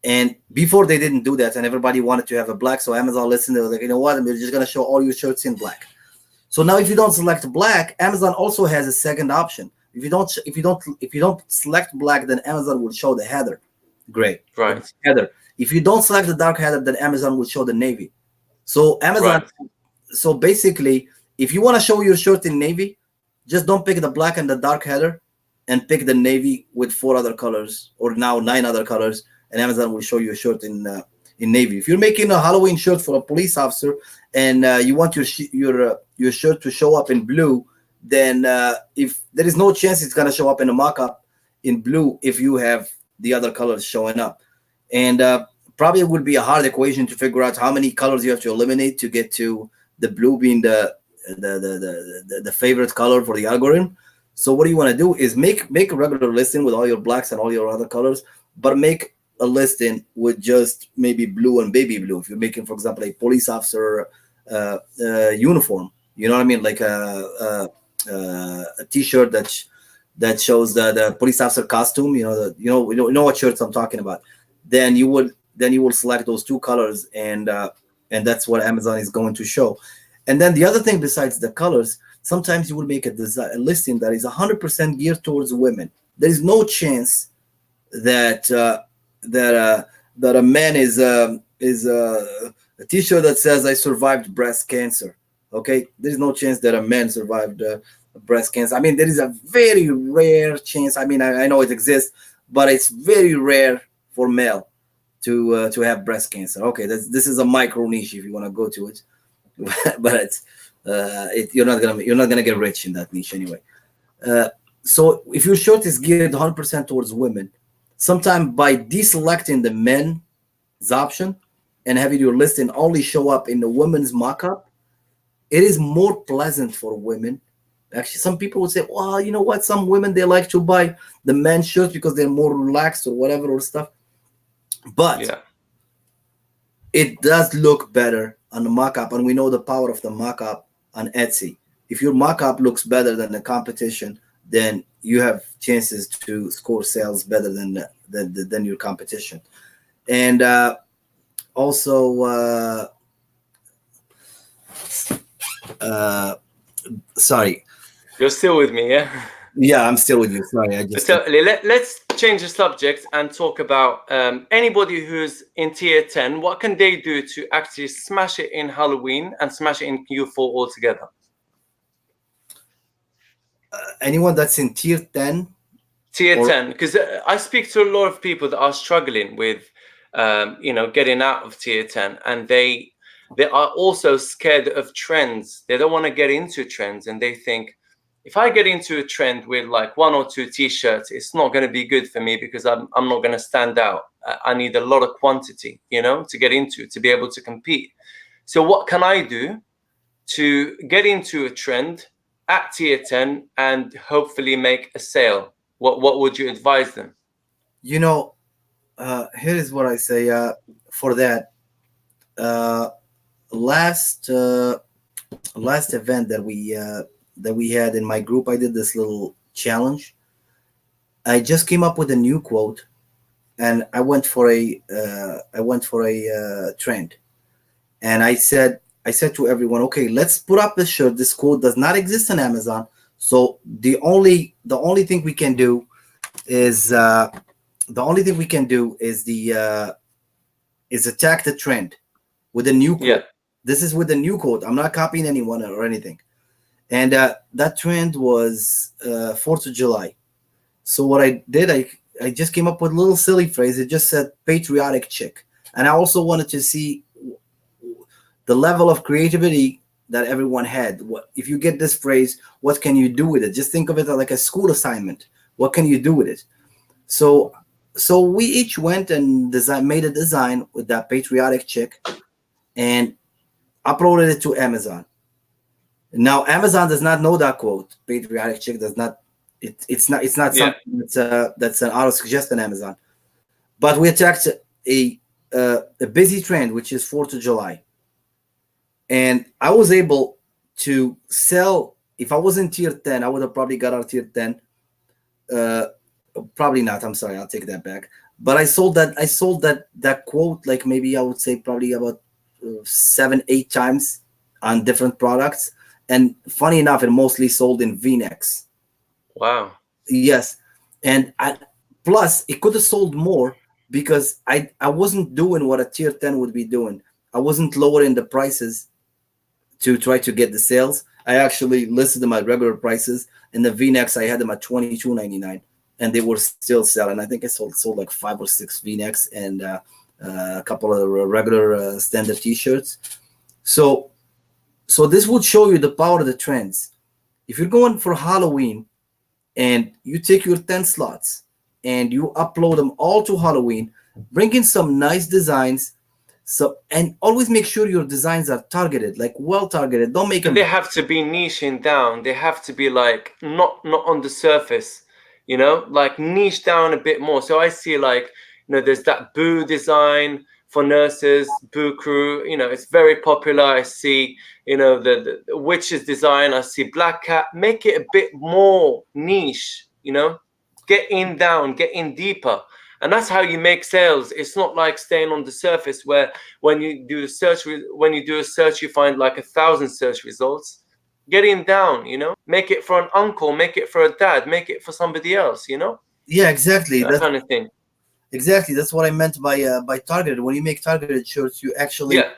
And before they didn't do that, and everybody wanted to have a black. So Amazon listened. They were like, you know what? We're just gonna show all your shirts in black. So now, if you don't select black, Amazon also has a second option. If you don't select black, then Amazon will show the header. Great. Right. Header. If you don't select the dark header, then Amazon will show the navy. So Amazon. Right. So basically, if you want to show your shirt in navy, just don't pick the black and the dark header, and pick the navy with 4 other colors, or now 9 other colors, and Amazon will show you a shirt in navy. If you're making a Halloween shirt for a police officer and you want your shirt to show up in blue, then if there is no chance it's gonna show up in a mock-up in blue if you have the other colors showing up, and probably it would be a hard equation to figure out how many colors you have to eliminate to get to the blue being the favorite color for the algorithm. So what you want to do is make a regular listing with all your blacks and all your other colors, but make a listing with just maybe blue and baby blue. If you're making, for example, a police officer uniform, you know what I mean, like a T-shirt that shows the police officer costume, you know what shirts I'm talking about, then you will select those two colors, and that's what Amazon is going to show. And then the other thing besides the colors, sometimes you will make a listing that is 100% geared towards women. There is no chance that that a man is a T-shirt that says "I survived breast cancer." Okay, there's no chance that a man survived breast cancer. I mean, there is a very rare chance. I mean, I know it exists, but it's very rare for male to have breast cancer. Okay, this is a micro niche if you want to go to it, but you're not gonna get rich in that niche anyway. So if your shirt is geared 100% towards women, sometime by deselecting the men's option and having your listing only show up in the women's mock-up, it is more pleasant for women. Actually, some people would say, well, you know what? Some women, they like to buy the men's shirts because they're more relaxed or whatever or stuff. But yeah, it does look better on the mock-up, and we know the power of the mock-up on Etsy. If your mock-up looks better than the competition, then you have chances to score sales better than your competition. And also, sorry. You're still with me, yeah? Yeah, I'm still with you. Sorry, So let's change the subject and talk about anybody who's in tier 10. What can they do to actually smash it in Halloween and smash it in Q4 altogether? Anyone that's in tier 10? Tier 10, because I speak to a lot of people that are struggling with, getting out of tier 10, and they are also scared of trends. They don't want to get into trends, and they think, if I get into a trend with like 1 or 2 t-shirts, it's not going to be good for me because I'm not going to stand out. I need a lot of quantity, to get into, to be able to compete. So what can I do to get into a trend at tier 10 and hopefully make a sale? What would you advise them? Here is what I say for that. Last event that we had in my group, I did this little challenge. I just came up with a new quote, and I went for a trend, and I said to everyone, okay, let's put up this shirt. This quote does not exist on Amazon, so the only thing we can do is attack the trend with a new quote. Yeah. This is with a new quote. I'm not copying anyone or anything. And that trend was 4th of July. So what I did, I just came up with a little silly phrase. It just said patriotic chick. And I also wanted to see the level of creativity that everyone had. If you get this phrase, what can you do with it? Just think of it like a school assignment. What can you do with it? So we each went and made a design with that patriotic chick and uploaded it to Amazon. Now Amazon does not know that quote. Patriotic chick does not. It's not something that's an auto suggest on Amazon. But we attacked a busy trend, which is 4th of July, and I was able to sell. If I was in tier 10, I would have probably got out tier 10. Probably not. I'm sorry. I'll take that back. But I sold that quote like maybe I would say probably about 7-8 times on different products. And funny enough, it mostly sold in V-necks. Wow. Yes. And plus, it could have sold more because I wasn't doing what a tier 10 would be doing. I wasn't lowering the prices to try to get the sales. I actually listed them at regular prices. And the V-necks, I had them at $22.99. And they were still selling. I think I sold like 5 or 6 V-necks and a couple of regular standard T-shirts. So this would show you the power of the trends. If you're going for Halloween and you take your 10 slots and you upload them all to Halloween, bring in some nice designs. And always make sure your designs are targeted, like well targeted. Don't make them. They have to be niching down. They have to be like not on the surface, like niche down a bit more. So I see like, there's that Boo design for nurses, Boo Crew, it's very popular. I see, the witches design. I see Black Cat. Make it a bit more niche you know, get in deeper. And that's how you make sales. It's not like staying on the surface where when you do a search, you find like 1,000 search results. Get in down, you know, make it for an uncle, make it for a dad, make it for somebody else, you know, Yeah, exactly. that kind of thing. Exactly. That's what I meant by targeted. When you make targeted shirts, you actually, Yeah.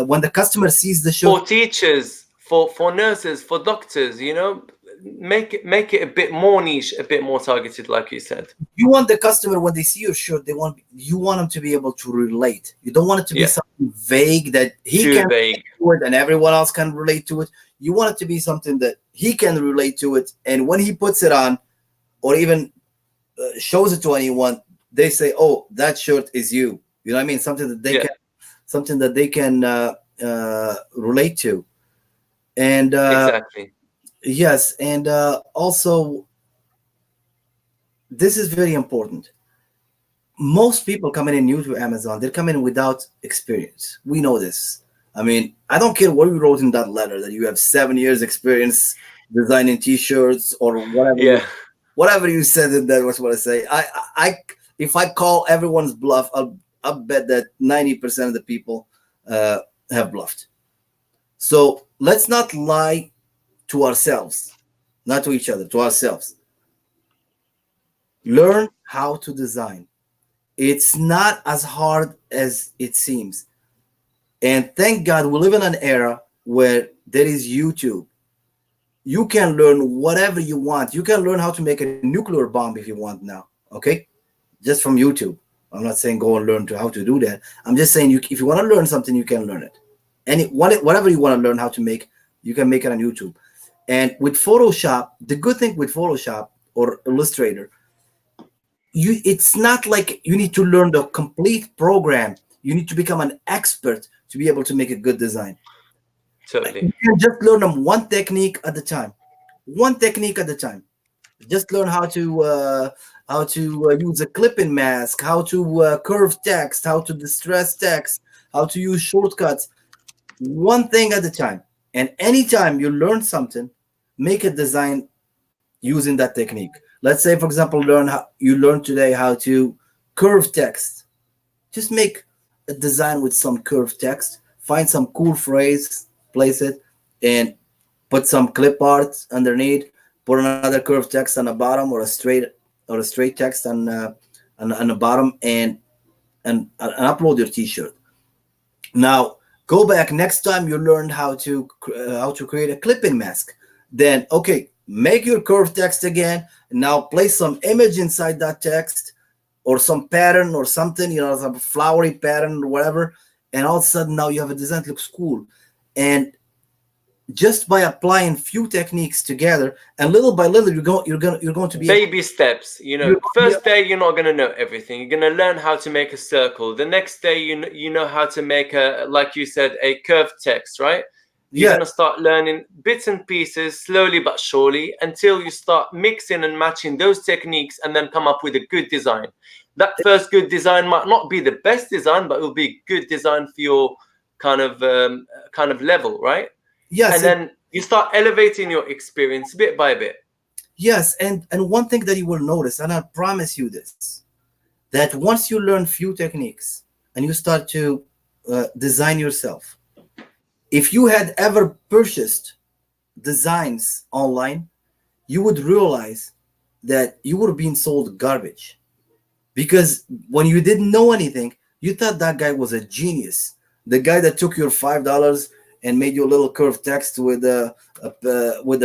when the customer sees the shirt, For teachers, for nurses, for doctors, you know, make it a bit more niche, a bit more targeted, like you said. you want the customer, when they see your shirt, you want them to be able to relate. You don't want it to be Yeah. something vague that he Too can vague. relate to it and everyone else can relate to it. You want it to be something that he can relate to it, and when he puts it on, or even shows it to anyone, they say, "Oh, that shirt is you." You know what I mean? Something that they Yeah. can relate to. And Exactly. yes, and also this is very important. Most people coming in new to Amazon, they're coming in without experience. We know this. I mean, I don't care what you wrote in that letter, that you have 7 years experience designing T-shirts or Yeah. whatever you said in that was what I say. If I call everyone's bluff, I'll bet that 90% of the people have bluffed. So let's not lie to ourselves, not to each other, to ourselves. Learn how to design. It's not as hard as it seems. And thank God we live in an era where there is YouTube. You can learn whatever you want. You can learn how to make a nuclear bomb if you want now. Okay? Just from YouTube. I'm not saying go and learn how to do that. I'm just saying if you want to learn something, you can learn it. Whatever you want to learn how to make, you can make it on YouTube. And with Photoshop, the good thing with Photoshop or Illustrator, it's not like you need to learn the complete program. You need to become an expert to be able to make a good design. Totally. You can just learn them one technique at a time. One technique at a time. Just learn how to use a clipping mask, how to curve text, how to distress text, how to use shortcuts. One thing at a time. And anytime you learn something, make a design using that technique. Let's say, for example, you learn today how to curve text. Just make a design with some curved text. Find some cool phrase, place it, and put some clip art underneath. Put another curved text on the bottom, or a straight text on the bottom, and upload your T-shirt. Now go back next time you learned how to create a clipping mask. Then okay, make your curved text again. Now place some image inside that text, or some pattern or something, some flowery pattern or whatever, and all of a sudden now you have a design that looks cool. And just by applying few techniques together, and little by little, you're going to be baby steps. First day you're not going to know everything. You're going to learn how to make a circle. The next day you know how to make like you said, a curved text, right? You're going to start learning bits and pieces slowly but surely until you start mixing and matching those techniques, and then come up with a good design. That first good design might not be the best design, but it will be good design for your kind of level, right? Yes, and then you start elevating your experience bit by bit. Yes, and one thing that you will notice, and I promise you this, that once you learn few techniques and you start to design yourself, if you had ever purchased designs online, you would realize that you were being sold garbage. Because when you didn't know anything, you thought that guy was a genius. The guy that took your $5 and made you a little curved text with a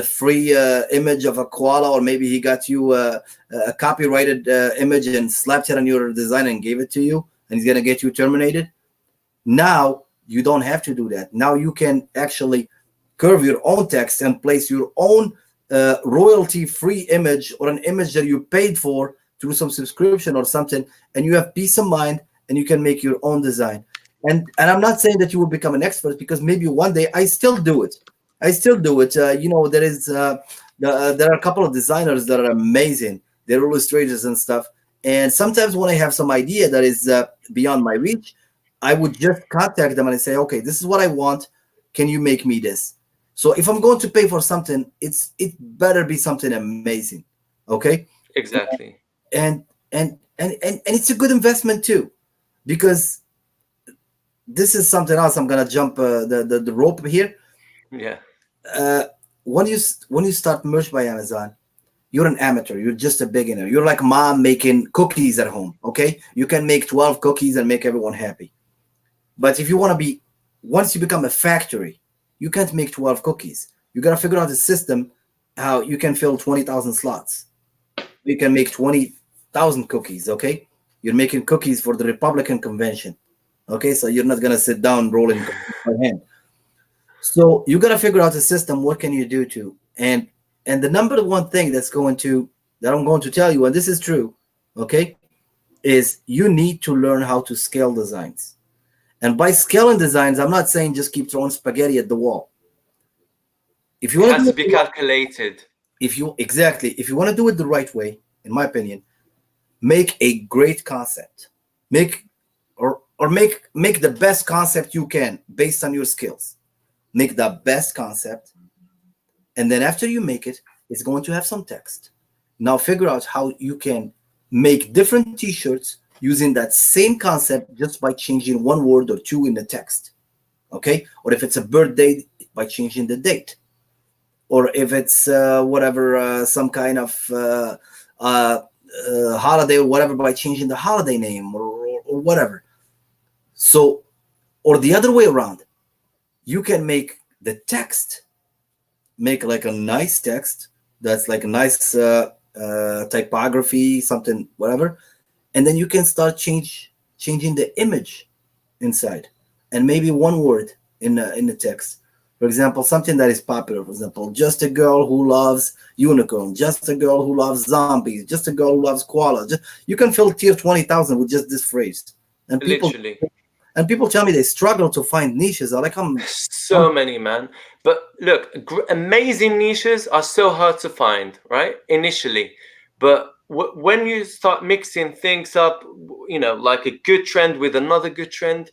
free image of a koala, or maybe he got you a copyrighted image and slapped it on your design and gave it to you, and he's gonna get you terminated. Now you don't have to do that. Now you can actually curve your own text and place your own royalty-free image, or an image that you paid for through some subscription or something, and you have peace of mind, and you can make your own design. And I'm not saying that you will become an expert, because maybe one day I still do it. There is there are a couple of designers that are amazing. They're illustrators and stuff. And sometimes when I have some idea that is beyond my reach, I would just contact them and I say, okay, this is what I want. Can you make me this? So if I'm going to pay for something, it better be something amazing. Okay. Exactly. And it's a good investment too, because this is something else. I'm gonna jump the rope here. Yeah. When you start merch by Amazon, you're an amateur. You're just a beginner. You're like mom making cookies at home. Okay, you can make 12 cookies and make everyone happy. But if you want to be, once you become a factory, you can't make 12 cookies. You got to figure out a system how you can fill 20,000 slots. You can make 20,000 cookies, okay? You're making cookies for the Republican convention, okay? So you're not going to sit down rolling cookies by hand. So you got to figure out a system. What can you do to? And the number one thing that I'm going to tell you, and this is true, okay, is you need to learn how to scale designs. And by scaling designs, I'm not saying just keep throwing spaghetti at the wall. If you It want to has do to be calculated. if you want to do it the right way, in my opinion, make a great concept. Make the best concept you can based on your skills. Make the best concept, and then after you make it, it's going to have some text. Now figure out how you can make different t-shirts using that same concept just by changing one word or two in the text. Okay? Or if it's a birthday, by changing the date. Or if it's whatever, some kind of holiday or whatever, by changing the holiday name or whatever. So, or the other way around, you can make the text, make like a nice text that's like a nice typography, something, whatever, and then you can start changing the image inside, and maybe one word in the text. For example, something that is popular. For example, just a girl who loves unicorn, just a girl who loves zombies, just a girl who loves koala. You can fill tier 20,000 with just this phrase, and Literally. people tell me they struggle to find niches. I'm like, So many, man. But look, amazing niches are so hard to find, right? Initially. But when you start mixing things up, like a good trend with another good trend,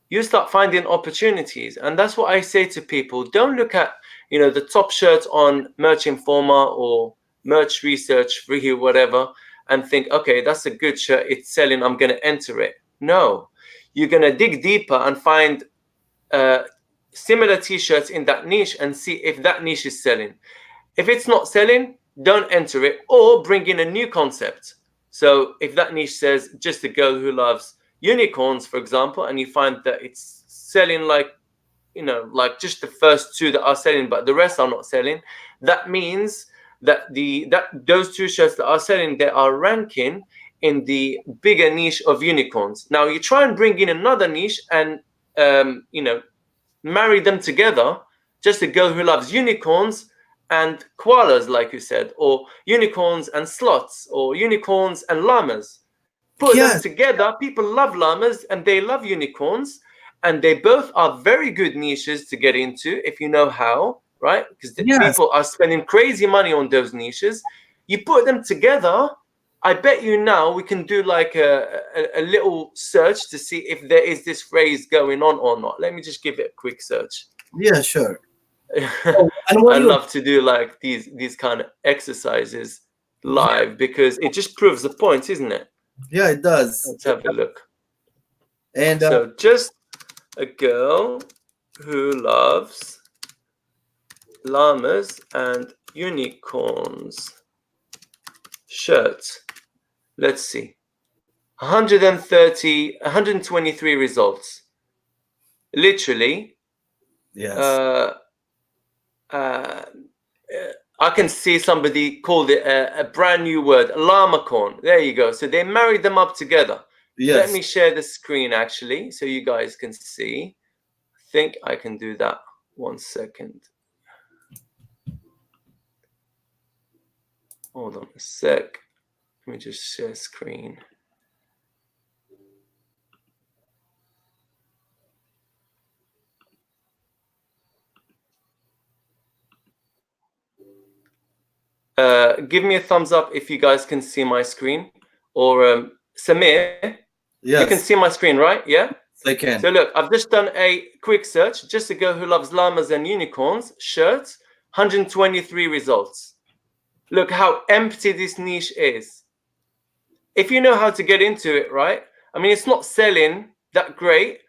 you start finding opportunities. And that's what I say to people. Don't look at, the top shirt on Merch Informer or Merch Research, Free, whatever, and think, okay, that's a good shirt. It's selling. I'm going to enter it. No, you're going to dig deeper and find similar t-shirts in that niche and see if that niche is selling. If it's not selling, don't enter it, or bring in a new concept. So if that niche says just a girl who loves unicorns, for example, and you find that it's selling like just the first two that are selling, but the rest are not selling, that means that those two shirts that are selling, they are ranking in the bigger niche of unicorns. Now you try and bring in another niche and marry them together, just a girl who loves unicorns and koalas, like you said, or unicorns and sloths, or unicorns and llamas. Put them yes, together. People love llamas and they love unicorns, and they both are very good niches to get into if you know how, right? Because yes, people are spending crazy money on those niches. You put them together, I bet you now we can do like a little search to see if there is this phrase going on or not. Let me just give it a quick search. yeah, sure. And what I do you? love to do like these kind of exercises live because it just proves the point, isn't it? Yeah, it does. Let's have a look. And So just a girl who loves llamas and unicorns shirts. Let's see. 123 results. Literally, yes, I can see somebody called it a brand new word, Llamacorn. There you go. So they married them up together. Let yes, me share the screen actually so you guys can see. I think I can do that. 1 second. Hold on a sec. Let me just share screen. Give me a thumbs up if you guys can see my screen. Or Samir, you can yes, see my screen, right? Yeah? they can. So look, I've just done a quick search. Just a girl who loves llamas and unicorns shirts, 123 results. Look how empty this niche is. If you know how to get into it, right? I mean, it's not selling that great,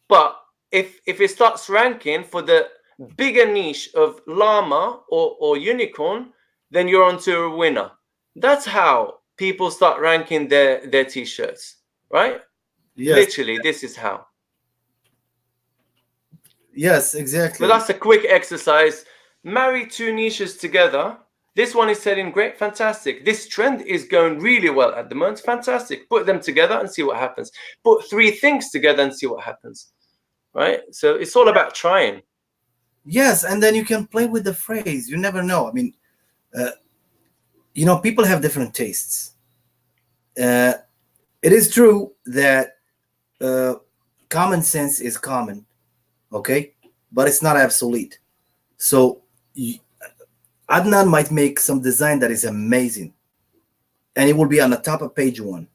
but if it starts ranking for the bigger niche of llama or unicorn, then you're onto a winner. That's how people start ranking their t-shirts, right? Yes. Literally, this is how. Yes, exactly. But that's a quick exercise. Marry two niches together. This one is selling great, fantastic. This trend is going really well at the moment, fantastic. Put them together and see what happens. Put three things together and see what happens, right? So it's all about trying. Yes, and then you can play with the phrase. You never know. I mean, people have different tastes. It is true that common sense is common, okay, but it's not absolute. So Adnan might make some design that is amazing, and it will be on the top of page one.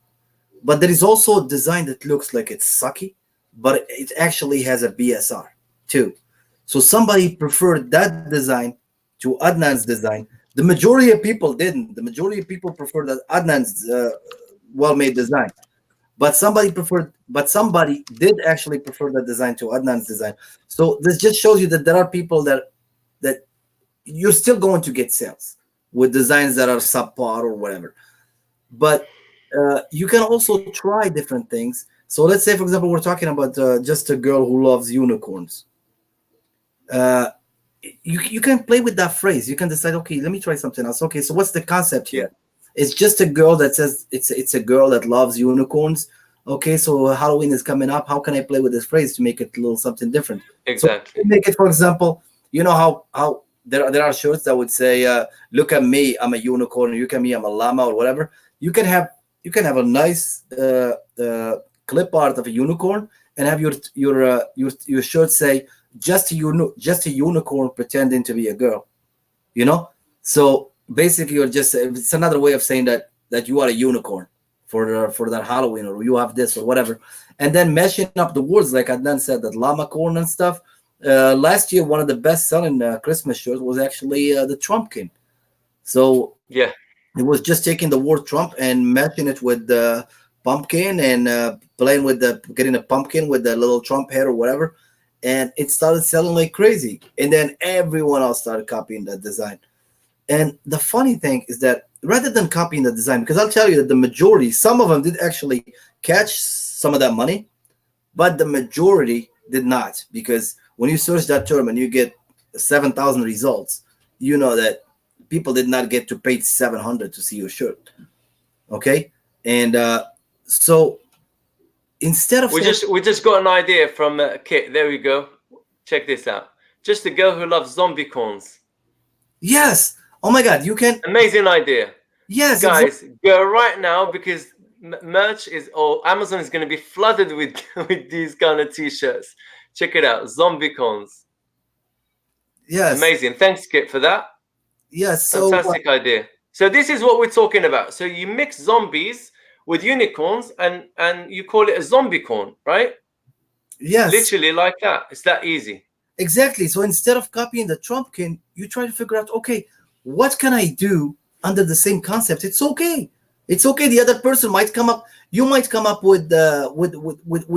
But there is also a design that looks like it's sucky, but it actually has a BSR too. So somebody preferred that design to Adnan's design. The majority of people didn't. The majority of people preferred that Adnan's well-made design. But somebody did actually prefer that design to Adnan's design. So this just shows you that there are people that you're still going to get sales with designs that are subpar or whatever. But you can also try different things. So let's say, for example, we're talking about just a girl who loves unicorns. You can play with that phrase. You can decide, okay, let me try something else. Okay, so what's the concept here? Yeah. It's just a girl that says it's a girl that loves unicorns. Okay, so Halloween is coming up. How can I play with this phrase to make it a little something different? Exactly. So make it, for example, you know how there are shirts that would say, "Look at me, I'm a unicorn. Look at me, I'm a llama," or whatever. You can have a nice clip art of a unicorn and have your shirt say, just a unicorn pretending to be a girl, so basically it's another way of saying that you are a unicorn for that Halloween, or you have this or whatever, and then meshing up the words like Adnan said, that Llamacorn and stuff. Last year one of the best selling Christmas shirts was actually the Trumpkin. So yeah, it was just taking the word Trump and matching it with the pumpkin and playing with getting a pumpkin with the little Trump head or whatever. And it started selling like crazy. And then everyone else started copying that design. And the funny thing is that rather than copying the design, because I'll tell you that the majority, some of them did actually catch some of that money, but the majority did not. Because when you search that term and you get 7,000 results, you know that people did not get to page 700 to see your shirt. Okay? And so instead of we just got an idea from Kit. There we go. Check this out. Just a girl who loves Zombiecorns. Yes. Oh my God, you can. Amazing idea. Yes, guys, go right now, because merch or Amazon is going to be flooded with these kind of t-shirts. Check it out, Zombiecorns. Yes. Amazing. Thanks, Kit, for that. Yes. Fantastic idea. So this is what we're talking about. So you mix zombies with unicorns and you call it a Zombiecorn, right? Yes. Literally like that. It's that easy. Exactly. So instead of copying the Trumpkin, you try to figure out, okay, what can I do under the same concept? It's okay. It's okay. The other person might come up. You might come up with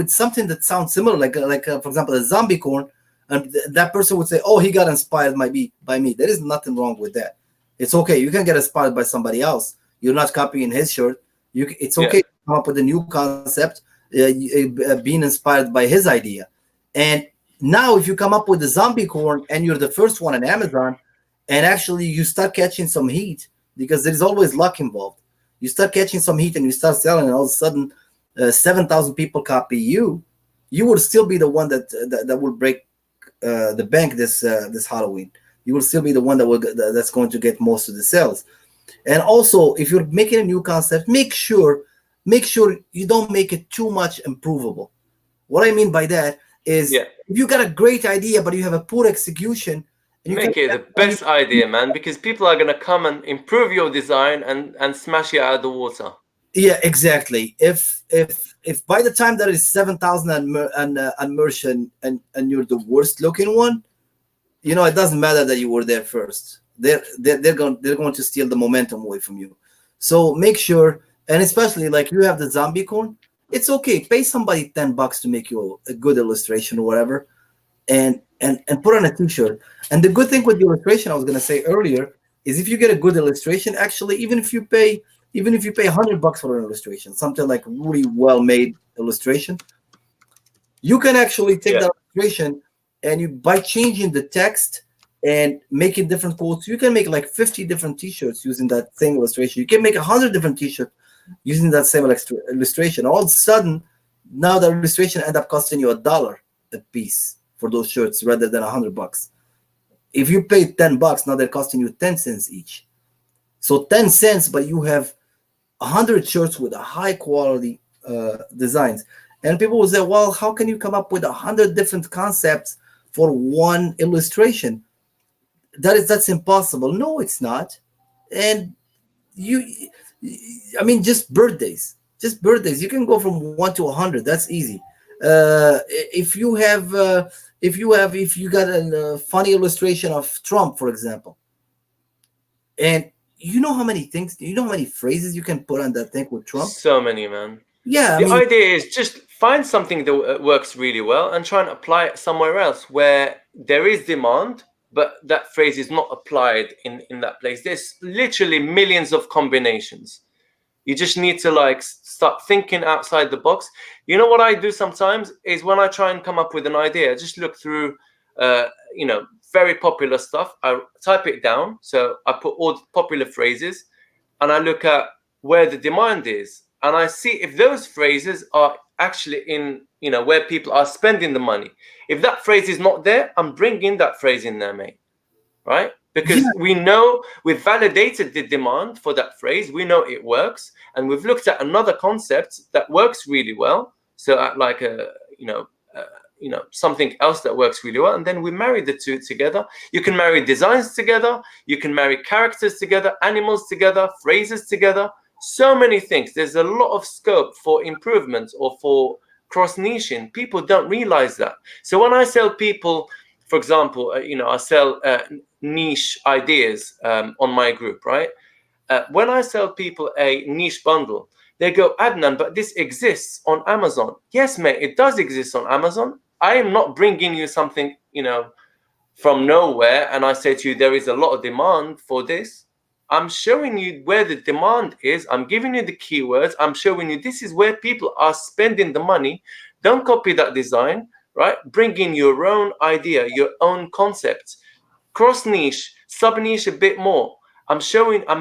something that sounds similar, like for example, a Zombiecorn, and that person would say, "Oh, he got inspired by me." There is nothing wrong with that. It's okay. You can get inspired by somebody else. You're not copying his shirt. It's okay to come up with a new concept, being inspired by his idea. And now, if you come up with a Zombiecorn and you're the first one on Amazon, and actually you start catching some heat, because there is always luck involved. You start catching some heat and you start selling, and all of a sudden 7,000 people copy you. You will still be the one that will break the bank this Halloween. You will still be the one that's going to get most of the sales. And also, if you're making a new concept, make sure you don't make it too much improvable. What I mean by that is, if you got a great idea but you have a poor execution, make it the best idea, man, because people are going to come and improve your design and smash it out of the water. Yeah, exactly. If by the time there is 7,000 and merch and you're the worst looking one, it doesn't matter that you were there first. going to steal the momentum away from you. So make sure, and especially like you have the Zombiecorn, it's okay. Pay somebody $10 to make you a good illustration or whatever, and put on a t-shirt. And the good thing with the illustration, I was gonna say earlier, is if you get a good illustration, actually, even if you pay $100 for an illustration, something like really well made illustration, you can actually take that illustration and you, by changing the text and making different quotes, you can make like 50 different t-shirts using that same illustration. You can make 100 different t-shirts using that same illustration. All of a sudden, now the illustration end up costing you $1 a piece for those shirts rather than $100. If you pay $10, now they're costing you 10 cents each. So 10 cents, but you have 100 shirts with a high quality designs. And people will say, well, how can you come up with 100 different concepts for one illustration? That's impossible. No, it's not. And just birthdays. You can go from 1 to 100. That's easy. If you got a funny illustration of Trump, for example, and you know how many phrases you can put on that thing with Trump? So many, man. Yeah. The idea is just find something that works really well and try and apply it somewhere else where there is demand, but that phrase is not applied in that place. There's literally millions of combinations. You just need to like start thinking outside the box. You know what I do sometimes is when I try and come up with an idea, I just look through, very popular stuff. I type it down. So I put all the popular phrases and I look at where the demand is. And I see if those phrases are actually in, where people are spending the money. If that phrase is not there, I'm bringing that phrase in there, mate. Right? Because we know we've validated the demand for that phrase. We know it works. And we've looked at another concept that works really well. So at like something else that works really well. And then we marry the two together. You can marry designs together. You can marry characters together, animals together, phrases together. So many things. There's a lot of scope for improvements or for cross-niching. People don't realize that. So when I sell people, for example, I sell niche ideas on my group, right? When I sell people a niche bundle, they go, Adnan, but this exists on Amazon. Yes, mate, it does exist on Amazon. I am not bringing you something, from nowhere, and I say to you, there is a lot of demand for this. I'm showing you where the demand is. I'm giving you the keywords. I'm showing you this is where people are spending the money. Don't copy that design, right? Bring in your own idea, your own concept. Cross niche, sub niche a bit more. I'm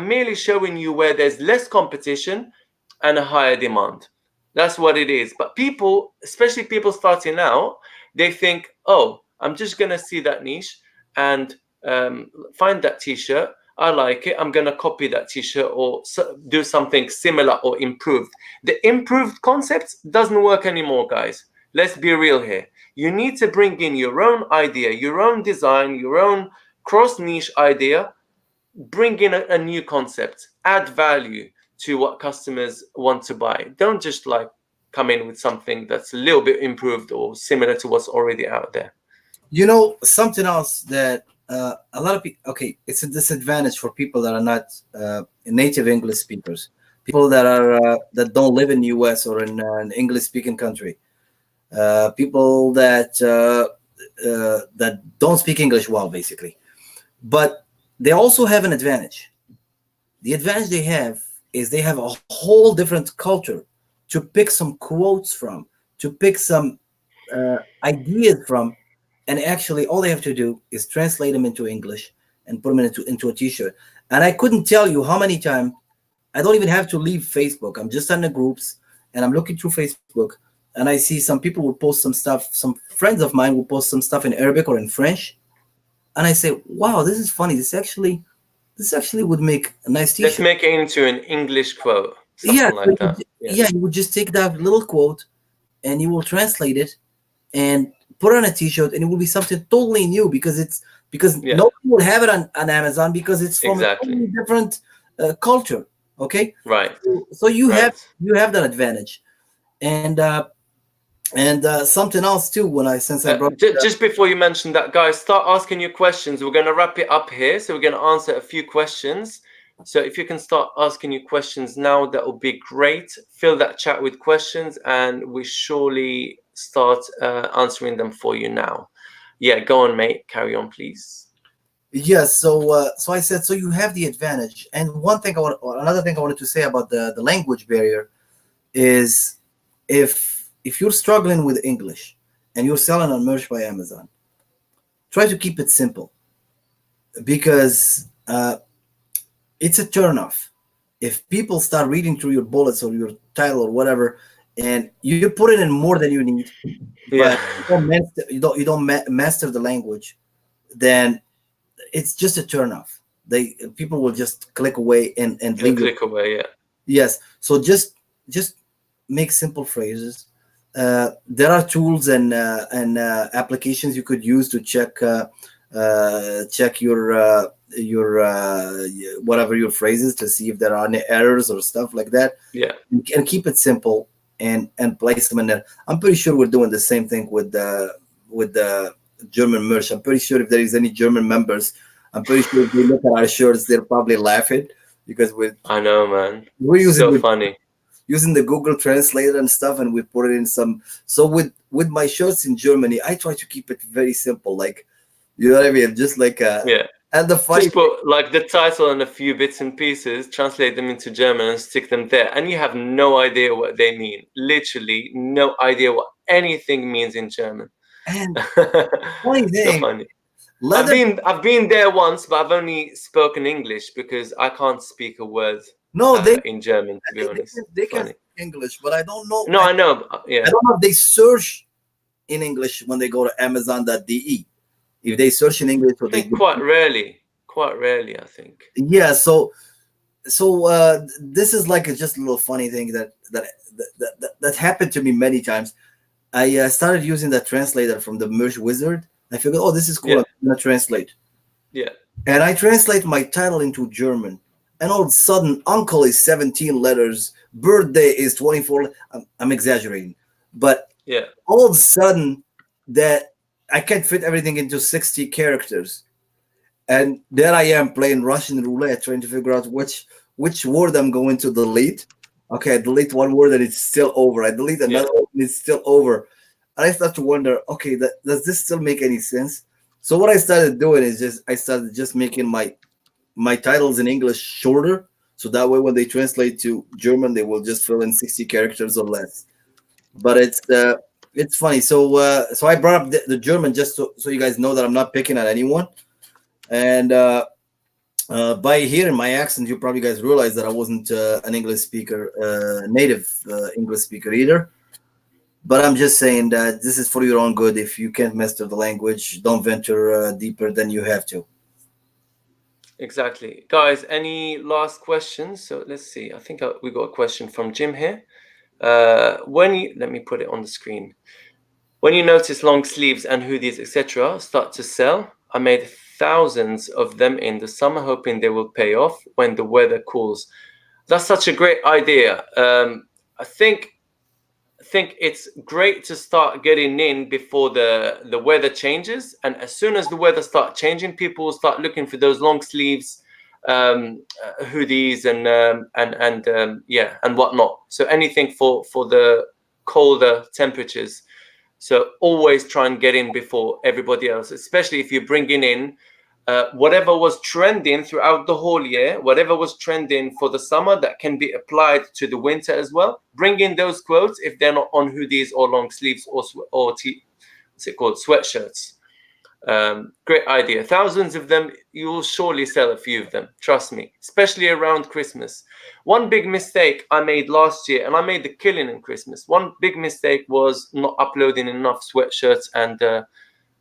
merely showing you where there's less competition and a higher demand. That's what it is. But people, especially people starting out, they think, oh, I'm just going to see that niche and find that t-shirt. I like it. I'm going to copy that t-shirt or do something similar or improved. The improved concept doesn't work anymore, guys. Let's be real here. You need to bring in your own idea, your own design, your own cross-niche idea. Bring in a new concept. Add value to what customers want to buy. Don't just like come in with something that's a little bit improved or similar to what's already out there. Something else that a lot of people, it's a disadvantage for people that are not native English speakers, people that don't live in the US or in an English speaking country, people that don't speak English well, basically. But they also have an advantage. The advantage they have is they have a whole different culture to pick some quotes from, to pick some ideas from. And actually, all they have to do is translate them into English and put them into a t-shirt. And I couldn't tell you how many times I don't even have to leave Facebook. I'm just on the groups and I'm looking through Facebook and I see some people will post some stuff. Some friends of mine will post some stuff in Arabic or in French. And I say, wow, this is funny. This actually would make a nice t-shirt. Let's make it into an English quote. Something like that. Yeah, you would just take that little quote and you will translate it and put on a t-shirt, and it will be something totally new because nobody will have it on Amazon because it's from a totally different culture. Okay, right. So you have that advantage, and And something else too, since I brought just before you mention that, guys, start asking your questions. We're going to wrap it up here, so we're going to answer a few questions. So if you can start asking your questions now, that would be great. Fill that chat with questions, and we surely start answering them for you now. Yeah, go on, mate. Carry on, please. Yes, so I said, so you have the advantage. And another thing I wanted to say about the language barrier is, if you're struggling with English and you're selling on merch by Amazon, try to keep it simple, because it's a turnoff. If people start reading through your bullets or your title or whatever, and you put it in more than you need, but you don't master the language, then it's just a turnoff. People will just click away and leave. Click away, yeah. Yes. So just make simple phrases. There are tools and applications you could use to check your whatever your phrases, to see if there are any errors or stuff like that. Yeah. And keep it simple and place them in there. I'm pretty sure we're doing the same thing with the German merch. I'm pretty sure if there is any German members, I'm pretty sure if they look at our shirts, they're probably laughing, because I know, man. we're using funny. Using the Google Translator and stuff, and we put it in some. So with my shirts in Germany, I try to keep it very simple, like, you know what I mean, just like yeah. And the funny, just put like the title and a few bits and pieces, translate them into German, and stick them there, and you have no idea what they mean. Literally, no idea what anything means in German. And funny thing, so funny. I've been there once, but I've only spoken English because I can't speak a word. In German, to be honest. They can speak English, but I don't know. No, I know. Yeah. I don't know if they search in English when they go to Amazon.de. If they search in English, or quite rarely, I think. Yeah. So this is like just a little funny thing that happened to me many times. I started using that translator from the Merch Wizard. I figured, oh, this is cool. Yeah. I'm gonna translate. Yeah. And I translate my title into German. And all of a sudden, uncle is 17 letters, birthday is 24. I'm exaggerating. But yeah, all of a sudden, that I can't fit everything into 60 characters. And there I am playing Russian roulette, trying to figure out which word I'm going to delete. Okay, I delete one word and it's still over. I delete another one and it's still over. And I start to wonder, okay, does this still make any sense? So what I started doing is I started making my titles in English shorter, so that way when they translate to German, they will just fill in 60 characters or less. But it's funny. So I brought up the German just so you guys know that I'm not picking at anyone. And by hearing my accent, you probably guys realize that I wasn't an English speaker, native English speaker either. But I'm just saying that this is for your own good. If you can't master the language, don't venture deeper than you have to. Exactly. Guys, any last questions? So let's see. I think we got a question from Jim here. Let me put it on the screen. When you notice long sleeves and hoodies, etc., start to sell, I made thousands of them in the summer, hoping they will pay off when the weather cools. That's such a great idea. I think it's great to start getting in before the weather changes, and as soon as the weather starts changing, people will start looking for those long sleeves, hoodies and whatnot. So anything for the colder temperatures. So always try and get in before everybody else, especially if you're bringing in whatever was trending throughout the whole year, whatever was trending for the summer that can be applied to the winter as well. Bring in those quotes if they're not on hoodies or long sleeves or sweatshirts. Great idea. Thousands of them. You will surely sell a few of them. Trust me, especially around Christmas. One big mistake I made last year, and I made the killing in Christmas. One big mistake was not uploading enough sweatshirts and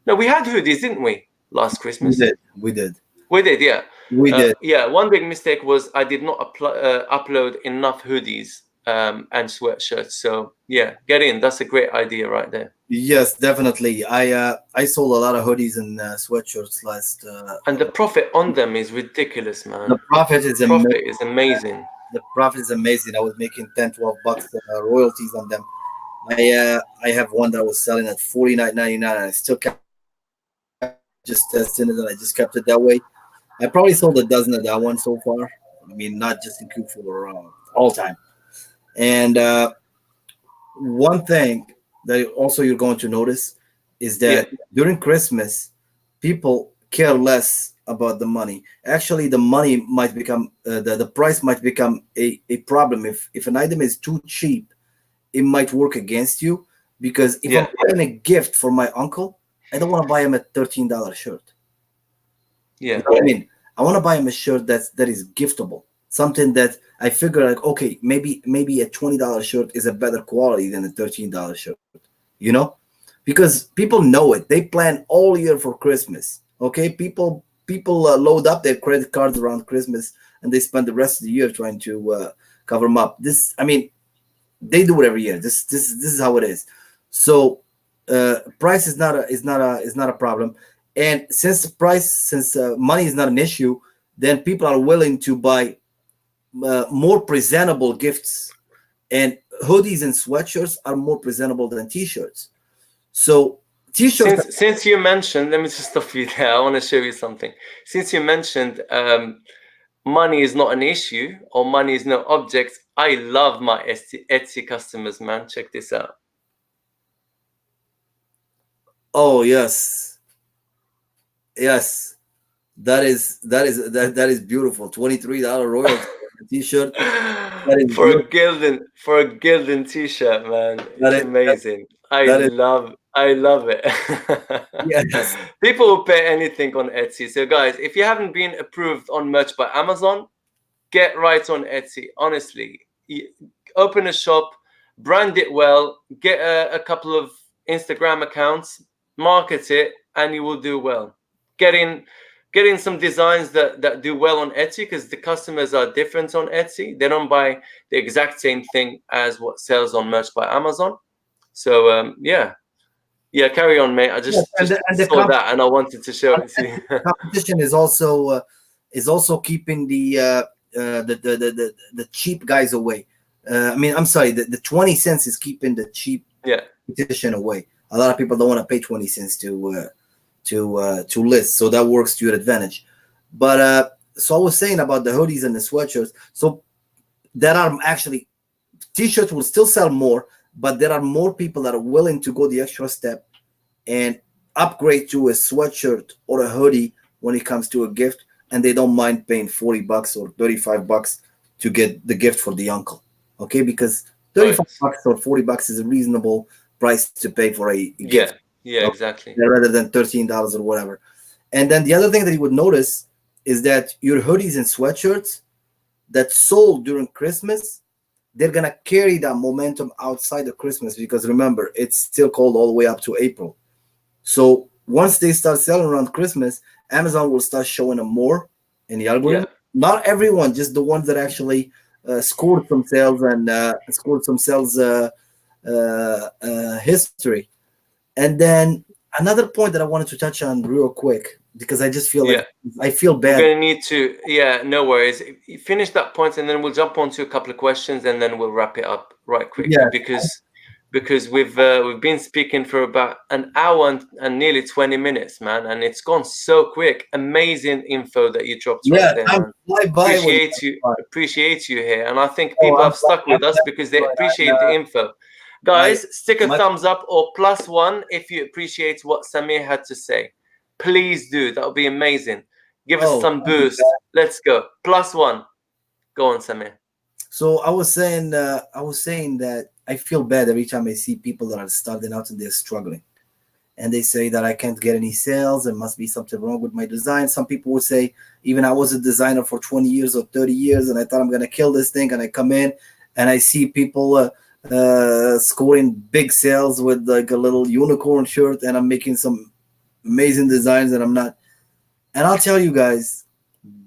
no, we had hoodies, didn't we? Last Christmas. We did. Yeah. We did. Yeah, one big mistake was I did not upload enough hoodies and sweatshirts. So yeah, get in. That's a great idea right there. Yes, definitely. I sold a lot of hoodies and sweatshirts last. And the profit on them is ridiculous, man. The profit is amazing. The profit is amazing. I was making $10-12 royalties on them. I have one that I was selling at $49.99, and I still kept just testing it, and I just kept it that way. I probably sold a dozen of that one so far. I mean, not just in Q4, all time. And one thing that also you're going to notice is that during Christmas, people care less about the money. Actually, the money might become the price might become a problem. If an item is too cheap, it might work against you, because if I'm buying a gift for my uncle, I don't want to buy him a $13 shirt. Yeah. You know what I mean? I want to buy him a shirt that is giftable. Something that I figure like, okay, maybe a $20 shirt is a better quality than a $13 shirt. You know? Because people know it. They plan all year for Christmas. Okay? People load up their credit cards around Christmas, and they spend the rest of the year trying to cover them up. I mean, they do it every year. This is how it is. So price is not a problem. And since money is not an issue, then people are willing to buy more presentable gifts, and hoodies and sweatshirts are more presentable than t-shirts. So t-shirts. Since you mentioned, let me just stop you there. I want to show you something. Since you mentioned money is not an issue, or money is no object, I love my Etsy customers, man. Check this out. Oh yes, that is beautiful. $23 royalty t-shirt. For a Gildan t-shirt, man. It's amazing. I love it. Yes. People will pay anything on Etsy. So guys, if you haven't been approved on merch by Amazon, get right on Etsy. Honestly, open a shop, brand it well, get a couple of Instagram accounts, market it, and you will do well. Getting some designs that do well on Etsy, because the customers are different on Etsy. They don't buy the exact same thing as what sells on merch by Amazon. So yeah, carry on, mate. I just saw that and I wanted to show it to you. Competition is also keeping the cheap guys away. I mean, I'm sorry, the 20 cents is keeping the cheap competition away. A lot of people don't want to pay 20 cents to list, so that works to your advantage. But so I was saying about the hoodies and the sweatshirts. So there are actually t-shirts will still sell more, but there are more people that are willing to go the extra step and upgrade to a sweatshirt or a hoodie when it comes to a gift, and they don't mind paying $40 or $35 to get the gift for the uncle. Okay, because $35 or $40 is a reasonable price to pay for a gift. Yeah, exactly. Rather than $13 or whatever. And then the other thing that you would notice is that your hoodies and sweatshirts that sold during Christmas, they're going to carry that momentum outside of Christmas, because remember, it's still cold all the way up to April. So once they start selling around Christmas, Amazon will start showing them more in the algorithm. Yeah. Not everyone, just the ones that actually scored some sales and scored some sales history. And then another point that I wanted to touch on real quick, because I just feel like I feel bad. We're going to need to, no worries. You finish that point, and then we'll jump on to a couple of questions, and then we'll wrap it up right quickly, because we've been speaking for about an hour and nearly 20 minutes, man, and it's gone so quick. Amazing info that you dropped right there, man. Appreciate you here, and I think people have stuck with us because they appreciate the info. Guys, stick a thumbs up or +1 if you appreciate what Samir had to say. Please do. That would be amazing. Give us some boost. Let's go. +1. Go on, Samir. So I was saying that I feel bad every time I see people that are starting out and they're struggling, and they say that I can't get any sales. There must be something wrong with my design. Some people would say, even I was a designer for 20 years or 30 years, and I thought I'm going to kill this thing, and I come in and I see people scoring big sales with like a little unicorn shirt, and I'm making some amazing designs, and I'm not. And I'll tell you guys,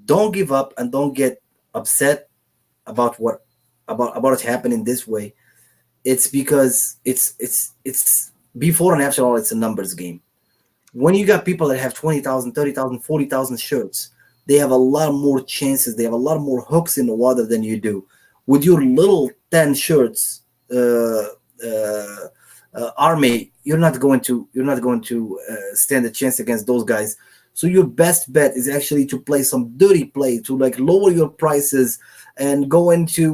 don't give up and don't get upset about it happening this way. It's because it's before and after all, it's a numbers game. When you got people that have 20,000, 30,000, 40,000 shirts, they have a lot more chances. They have a lot more hooks in the water than you do. With your little 10 shirts, army, you're not going to stand a chance against those guys. So your best bet is actually to play some dirty play, to like lower your prices and go into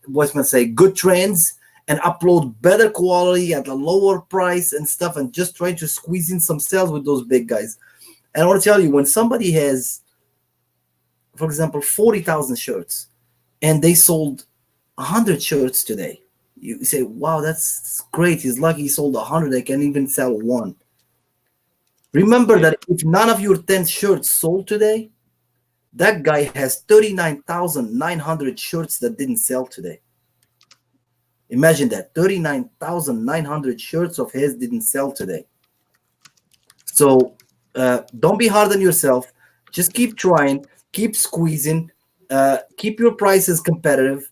what's man say, good trends, and upload better quality at a lower price and stuff, and just trying to squeeze in some sales with those big guys. And I want to tell you, when somebody has, for example, 40,000 shirts and they sold 100 shirts today, you say, wow, that's great. He's lucky he sold 100. I can even sell one. Remember that if none of your 10 shirts sold today, that guy has 39,900 shirts that didn't sell today. Imagine that. 39,900 shirts of his didn't sell today. So don't be hard on yourself. Just keep trying, keep squeezing, keep your prices competitive,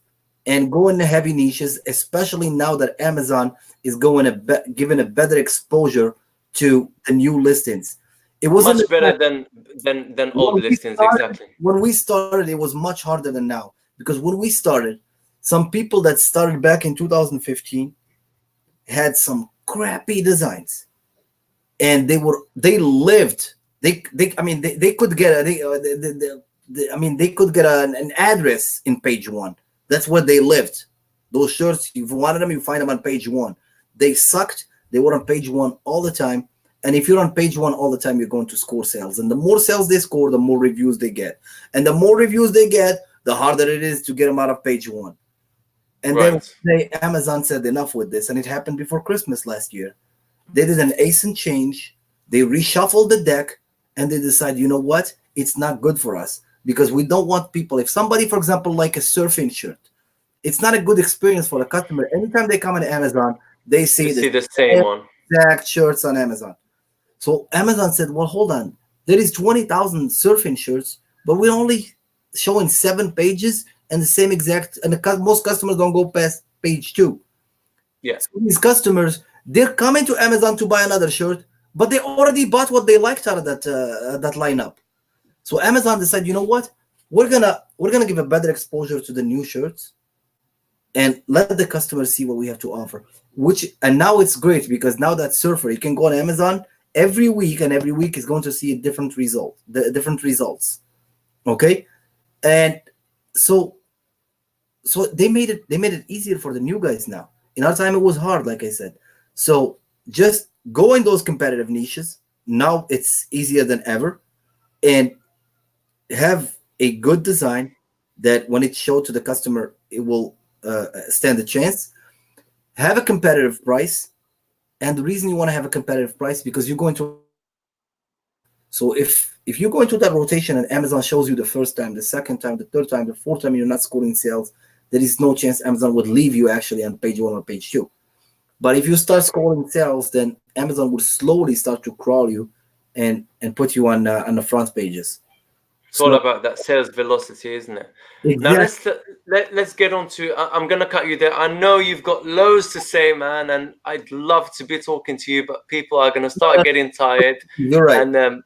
and go into heavy niches, especially now that Amazon is giving a better exposure to the new listings. It wasn't much better than old listings. Exactly. When we started, it was much harder than now, because when we started, some people that started back in 2015 had some crappy designs, and they lived. They could get they could get an address in page one. That's where they lived. Those shirts, if you wanted them, you find them on page one. They sucked. They were on page one all the time. And if you're on page one all the time, you're going to score sales. And the more sales they score, the more reviews they get. And the more reviews they get, the harder it is to get them out of page one. And then Amazon said enough with this. And it happened before Christmas last year. They did an ASIN change. They reshuffled the deck. And they decided, you know what? It's not good for us. Because we don't want people. If somebody, for example, like a surfing shirt, it's not a good experience for the customer. Anytime they come on Amazon, they see the same one. Exact shirts on Amazon. So Amazon said, well, hold on. There is 20,000 surfing shirts, but we're only showing 7 pages and the same exact, and most customers don't go past page 2. Yeah. So these customers, they're coming to Amazon to buy another shirt, but they already bought what they liked out of that lineup. So Amazon decided, you know what? We're gonna give a better exposure to the new shirts and let the customers see what we have to offer. And now it's great, because now that surfer, you can go on Amazon every week, and every week is going to see a different result, different results. Okay, and so they made it easier for the new guys now. In our time, it was hard, like I said. So just go in those competitive niches. Now it's easier than ever, and have a good design that when it's showed to the customer, it will stand a chance. Have a competitive price. And the reason you want to have a competitive price, because you're going to. So if you go into that rotation and Amazon shows you the first time, the second time, the third time, the fourth time, you're not scoring sales, there is no chance Amazon would leave you actually on page 1 or page 2. But if you start scoring sales, then Amazon would slowly start to crawl you and put you on the front pages. It's all about that sales velocity, isn't it? Exactly. Now let's get on to. I'm gonna cut you there. I know you've got loads to say, man, and I'd love to be talking to you, but people are gonna start getting tired. You're right. And do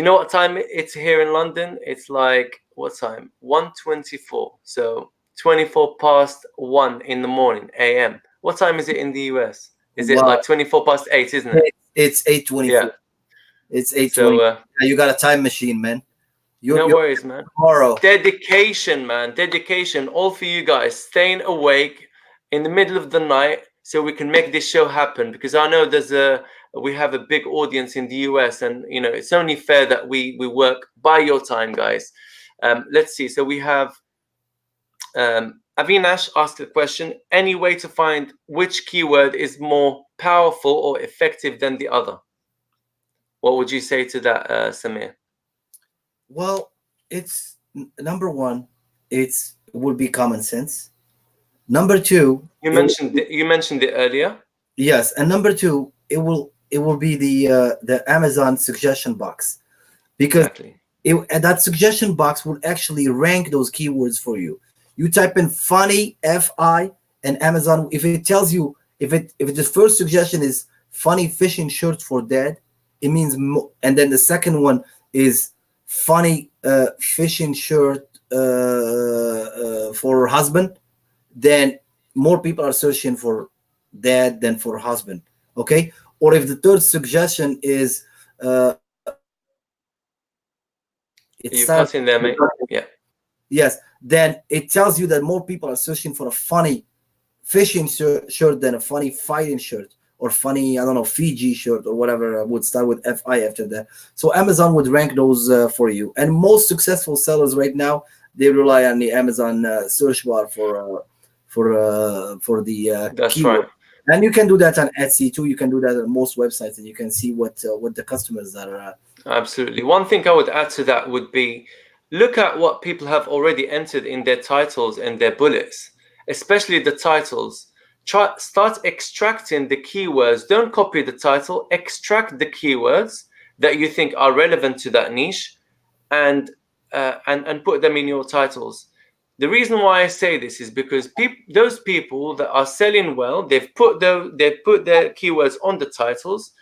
you know what time it's here in London? It's like what time? 1:24. So 24 past 1 in the morning AM. What time is it in the US? Is it like 24 past 8? Isn't it? It's 8:24. Yeah. It's 8:20. So you got a time machine, man. No worries, man. Tomorrow. Dedication, man. Dedication. All for you guys. Staying awake in the middle of the night so we can make this show happen. Because I know we have a big audience in the US, and you know it's only fair that we work by your time, guys. Let's see. So we have Avinash asked a question. Any way to find which keyword is more powerful or effective than the other? What would you say to that, Samir? Well, it's number one, it would be common sense. Number two, you mentioned it earlier. Yes, and number two, it will be the Amazon suggestion box, because that suggestion box will actually rank those keywords for you. You type in funny FI, and Amazon, if it tells you if the first suggestion is funny fishing shirts for dad, it means and then the second one is funny fishing shirt for husband, then more people are searching for dad than for husband. Okay. Or if the third suggestion is it You starts cut in there, mate. Yeah. yes, then it tells you that more people are searching for a funny fishing shirt than a funny fighting shirt, or funny, I don't know, Fiji shirt or whatever would start with FI after that. So Amazon would rank those for you. And most successful sellers right now, they rely on the Amazon search bar for the That's keyword. right. And you can do that on Etsy too. You can do that on most websites, and you can see what the customers are. Absolutely. One thing I would add to that would be, look at what people have already entered in their titles and their bullets, especially the titles. Start extracting the keywords. Don't copy the title. Extract the keywords that you think are relevant to that niche, and put them in your titles. The reason why I say this is because those people that are selling well, they've put their keywords on the titles.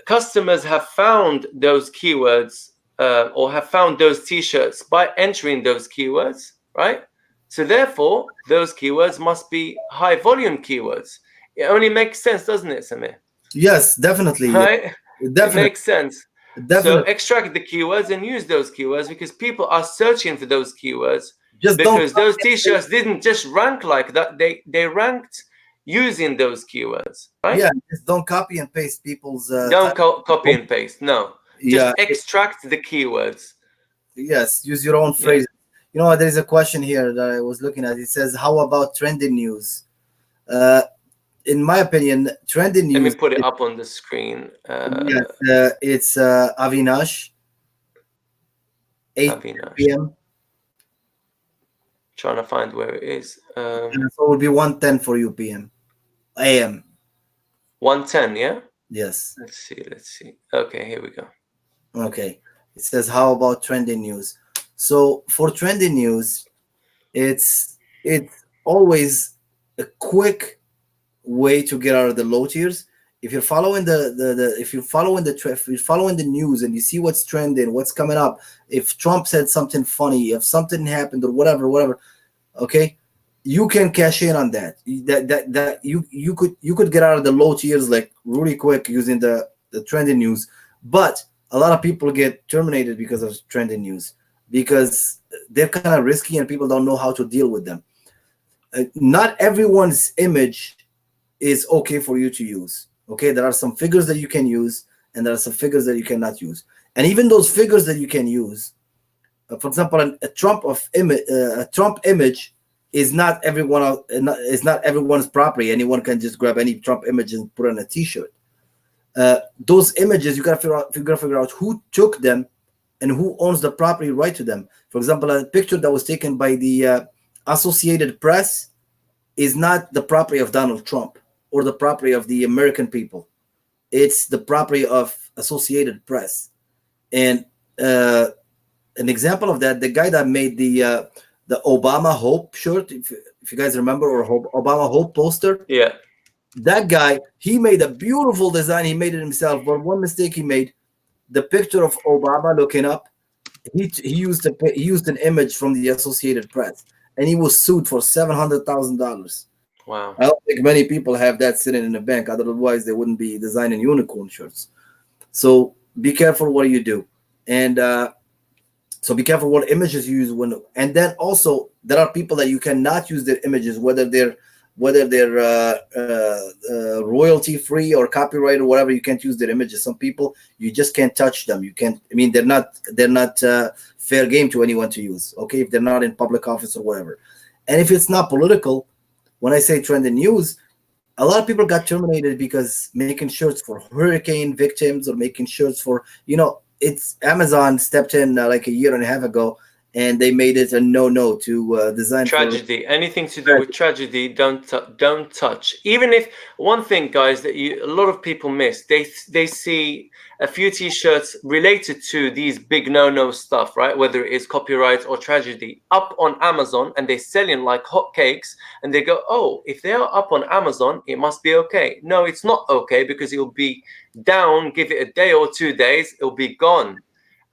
Customers have found those keywords or have found those t-shirts by entering those keywords, right? So therefore, those keywords must be high volume keywords. It only makes sense, doesn't it, Samir? Yes, definitely. Right? It makes sense. So Definitely. extract the keywords and use those keywords, because people are searching for those keywords. Just because those t-shirts didn't just rank like that. They ranked using those keywords, right? Yeah, just don't copy and paste people's. Don't copy and paste. No, just Yeah, extract the keywords. yes, use your own phrase. You know, there is a question here that I was looking at. It says, "How about trending news?" In my opinion, trending news. Let me put it up on the screen. Yes, it's Avinash, 8 p.m. Trying to find where it is. So it would be 1:10 for you p.m. a.m. 1:10, yeah. Yes. Let's see. Okay, here we go. Okay. It says, "How about trending news?" So for trending news, it's always a quick way to get out of the low tiers. If you're following if you're following the news and you see what's trending, what's coming up, if Trump said something funny, if something happened or whatever, okay, you can cash in on that. That you could get out of the low tiers like really quick using the trending news. But a lot of people get terminated because of trending news, because they're kind of risky and people don't know how to deal with them. Not everyone's image is okay for you to use. Okay, there are some figures that you can use, and there are some figures that you cannot use. And even those figures that you can use, for example, a Trump image is not everyone's property. Anyone can just grab any Trump image and put on a T-shirt. Those images, you gotta figure out who took them and who owns the property right to them. For example, a picture that was taken by the Associated Press is not the property of Donald Trump or the property of the American people. It's the property of Associated Press. And an example of that, the guy that made the Obama Hope shirt, if you guys remember, or Obama Hope poster. Yeah. That guy, he made a beautiful design. He made it himself. But one mistake he made, the picture of Obama looking up, he used an image from the Associated Press, and he was sued for $700,000. Wow. I don't think many people have that sitting in the bank. Otherwise, they wouldn't be designing unicorn shirts. So be careful what you do, and so be careful what images you use. And then also there are people that you cannot use their images, whether they're royalty free or copyright or whatever. You can't use their images. Some people you just can't touch them. You can't. I mean, they're not fair game to anyone to use. Okay, if they're not in public office or whatever. And if it's not political, when I say trending news, a lot of people got terminated because making shirts for hurricane victims or making shirts for, it's Amazon stepped in like a year and a half ago, and they made it a no to design tragedy. Anything to do with tragedy, don't touch. Even if, one thing, guys, that a lot of people miss, they see a few t-shirts related to these big no stuff, right? Whether it is copyright or tragedy, up on Amazon, and they're selling like hotcakes, and they go, oh, if they are up on Amazon, it must be okay. No, it's not okay, because it'll be down. Give it a day or 2 days, it'll be gone.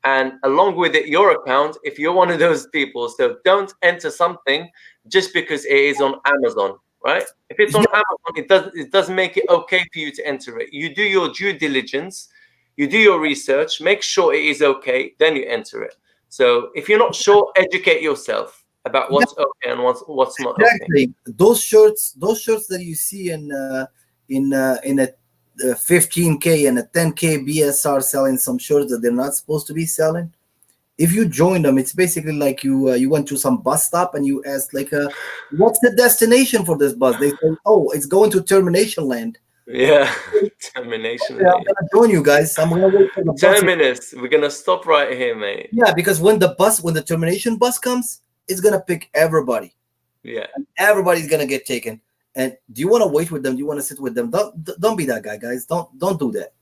and along with it your account if you're one of those people. So don't enter something just because it is on Amazon, right? If it's on Amazon, it doesn't make it okay for you to enter it. You do your due diligence, you do your research, make sure it is okay, then you enter it. So if you're not sure, educate yourself about what's okay and what's not exactly. okay. Those shirts that you see in a 15K and a 10K BSR selling some shirts that they're not supposed to be selling. If you join them, it's basically like you went to some bus stop and you asked like, what's the destination for this bus? They say, oh, it's going to Termination Land. Yeah, Termination. Okay, I'm gonna join you guys. I'm gonna wait for the bus. Terminus. We're gonna stop right here, mate. Yeah, because when the Termination bus comes, it's gonna pick everybody. Yeah, and everybody's gonna get taken. And do you want to wait with them? Do you want to sit with them? Don't be that guy, guys. Don't do that,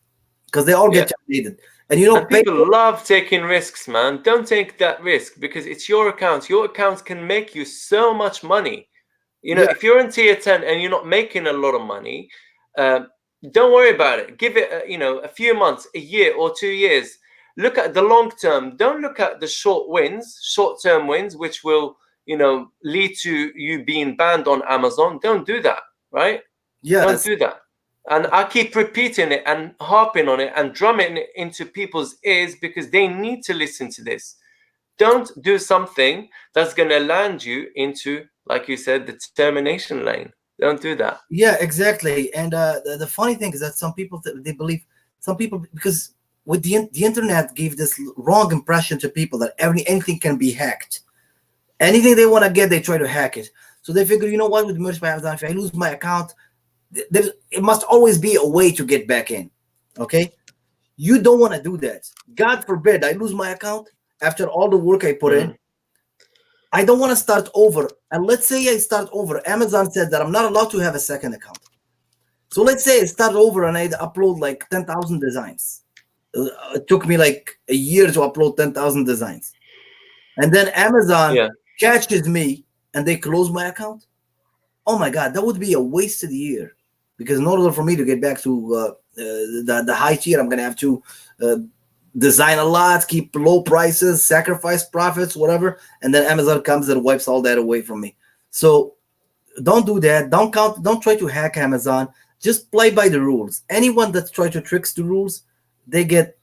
because they all get terminated. And and people love taking risks, man. Don't take that risk because it's your account. Your account can make you so much money. You know, if you're in tier 10 and you're not making a lot of money, don't worry about it. Give it, a few months, a year or 2 years. Look at the long term. Don't look at the short-term wins, which will, lead to you being banned on Amazon. Don't do that, right? Yeah, don't do that. And I keep repeating it and harping on it and drumming it into people's ears because they need to listen to this. Don't do something that's going to land you into, like you said, the termination lane. Don't do that. Yeah, exactly. And the funny thing is that some people, they believe, because with the internet gave this wrong impression to people that anything can be hacked. Anything they want to get, they try to hack it. So they figure, you know what, with merch by Amazon, if I lose my account, it must always be a way to get back in. Okay? You don't want to do that. God forbid I lose my account after all the work I put in. I don't want to start over. And let's say I start over. Amazon said that I'm not allowed to have a second account. So let's say I start over and I upload like 10,000 designs. It took me like a year to upload 10,000 designs. And then Amazon catches me and they close my account. Oh my God, that would be a wasted year. Because in order for me to get back to the high tier, I'm going to have to design a lot, keep low prices, sacrifice profits, whatever. And then Amazon comes and wipes all that away from me. So don't do that. Don't try to hack Amazon. Just play by the rules. Anyone that tries to trick the rules, they get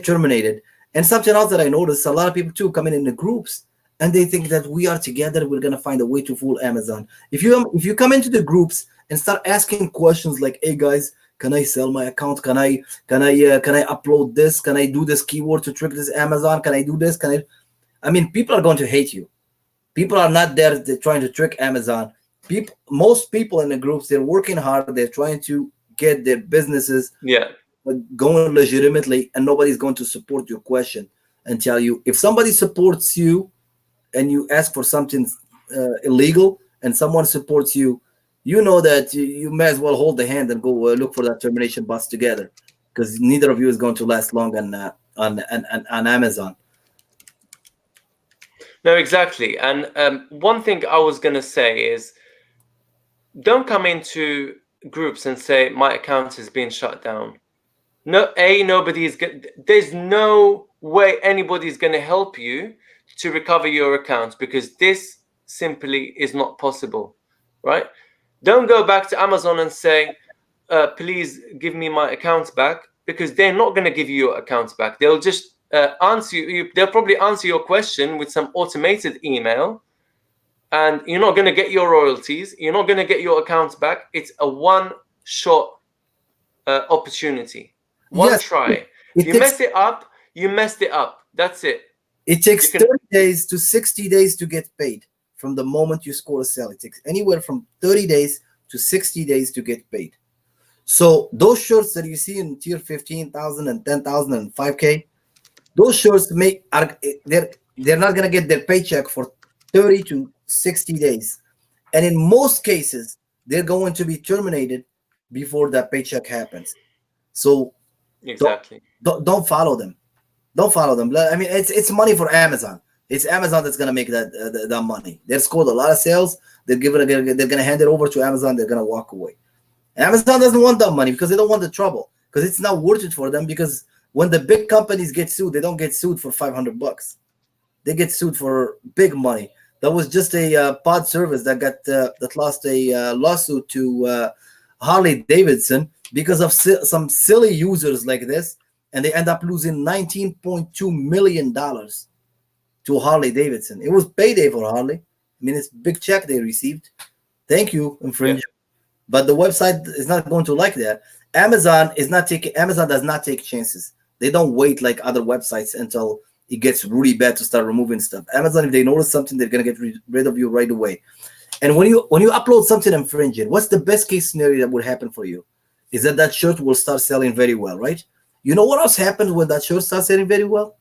terminated. And something else that I noticed, a lot of people too coming in the groups and they think that we are together, we're going to find a way to fool Amazon. If you come into the groups and start asking questions like, hey guys, can I sell my account? Can I upload this? Can I do this keyword to trick this Amazon? Can I do this? I mean, people are going to hate you. People are not there trying to trick Amazon. Most people in the groups, they're working hard. They're trying to get their businesses going legitimately, and nobody's going to support your question and tell you. If somebody supports you and you ask for something illegal and someone supports you, you know that you may as well hold the hand and go look for that termination bus together, because neither of you is going to last long on Amazon. No, exactly. And one thing I was going to say is, don't come into groups and say my account has been shut down. There's no way anybody's going to help you to recover your account, because this simply is not possible, right? Don't go back to Amazon and say, please give me my account back, because they're not going to give you your account back. They'll just answer you. They'll probably answer your question with some automated email, and you're not going to get your royalties. You're not going to get your accounts back. It's a one-shot opportunity. One try. You mess it up, you messed it up. That's it. It takes 30 days to 60 days to get paid from the moment you score a sale. It takes anywhere from 30 days to 60 days to get paid. So those shirts that you see in tier 15,000 and 10,000 and 5K, those shirts they're not going to get their paycheck for 30 to 60 days. And in most cases, they're going to be terminated before that paycheck happens. So exactly, don't follow them. Don't follow them. I mean, it's money for Amazon. It's Amazon that's gonna make that money. They've scored a lot of sales. They're gonna hand it over to Amazon. They're gonna walk away. Amazon doesn't want that money because they don't want the trouble, because it's not worth it for them, because When the big companies get sued, they don't get sued for $500. They get sued for big money. That was just a pod service that got that lost a lawsuit to Harley Davidson because of some silly users like this, and they end up losing $19.2 million to Harley Davidson. It was payday for Harley. I mean, it's a big check they received. Thank you, Infringing. Yeah. But the website is not going to like that. Amazon does not take chances. They don't wait like other websites until it gets really bad to start removing stuff. Amazon, if they notice something, they're gonna get rid of you right away. And when you upload something infringing, what's the best case scenario that would happen for you? Is that shirt will start selling very well, right? You know what else happens when that shirt starts selling very well?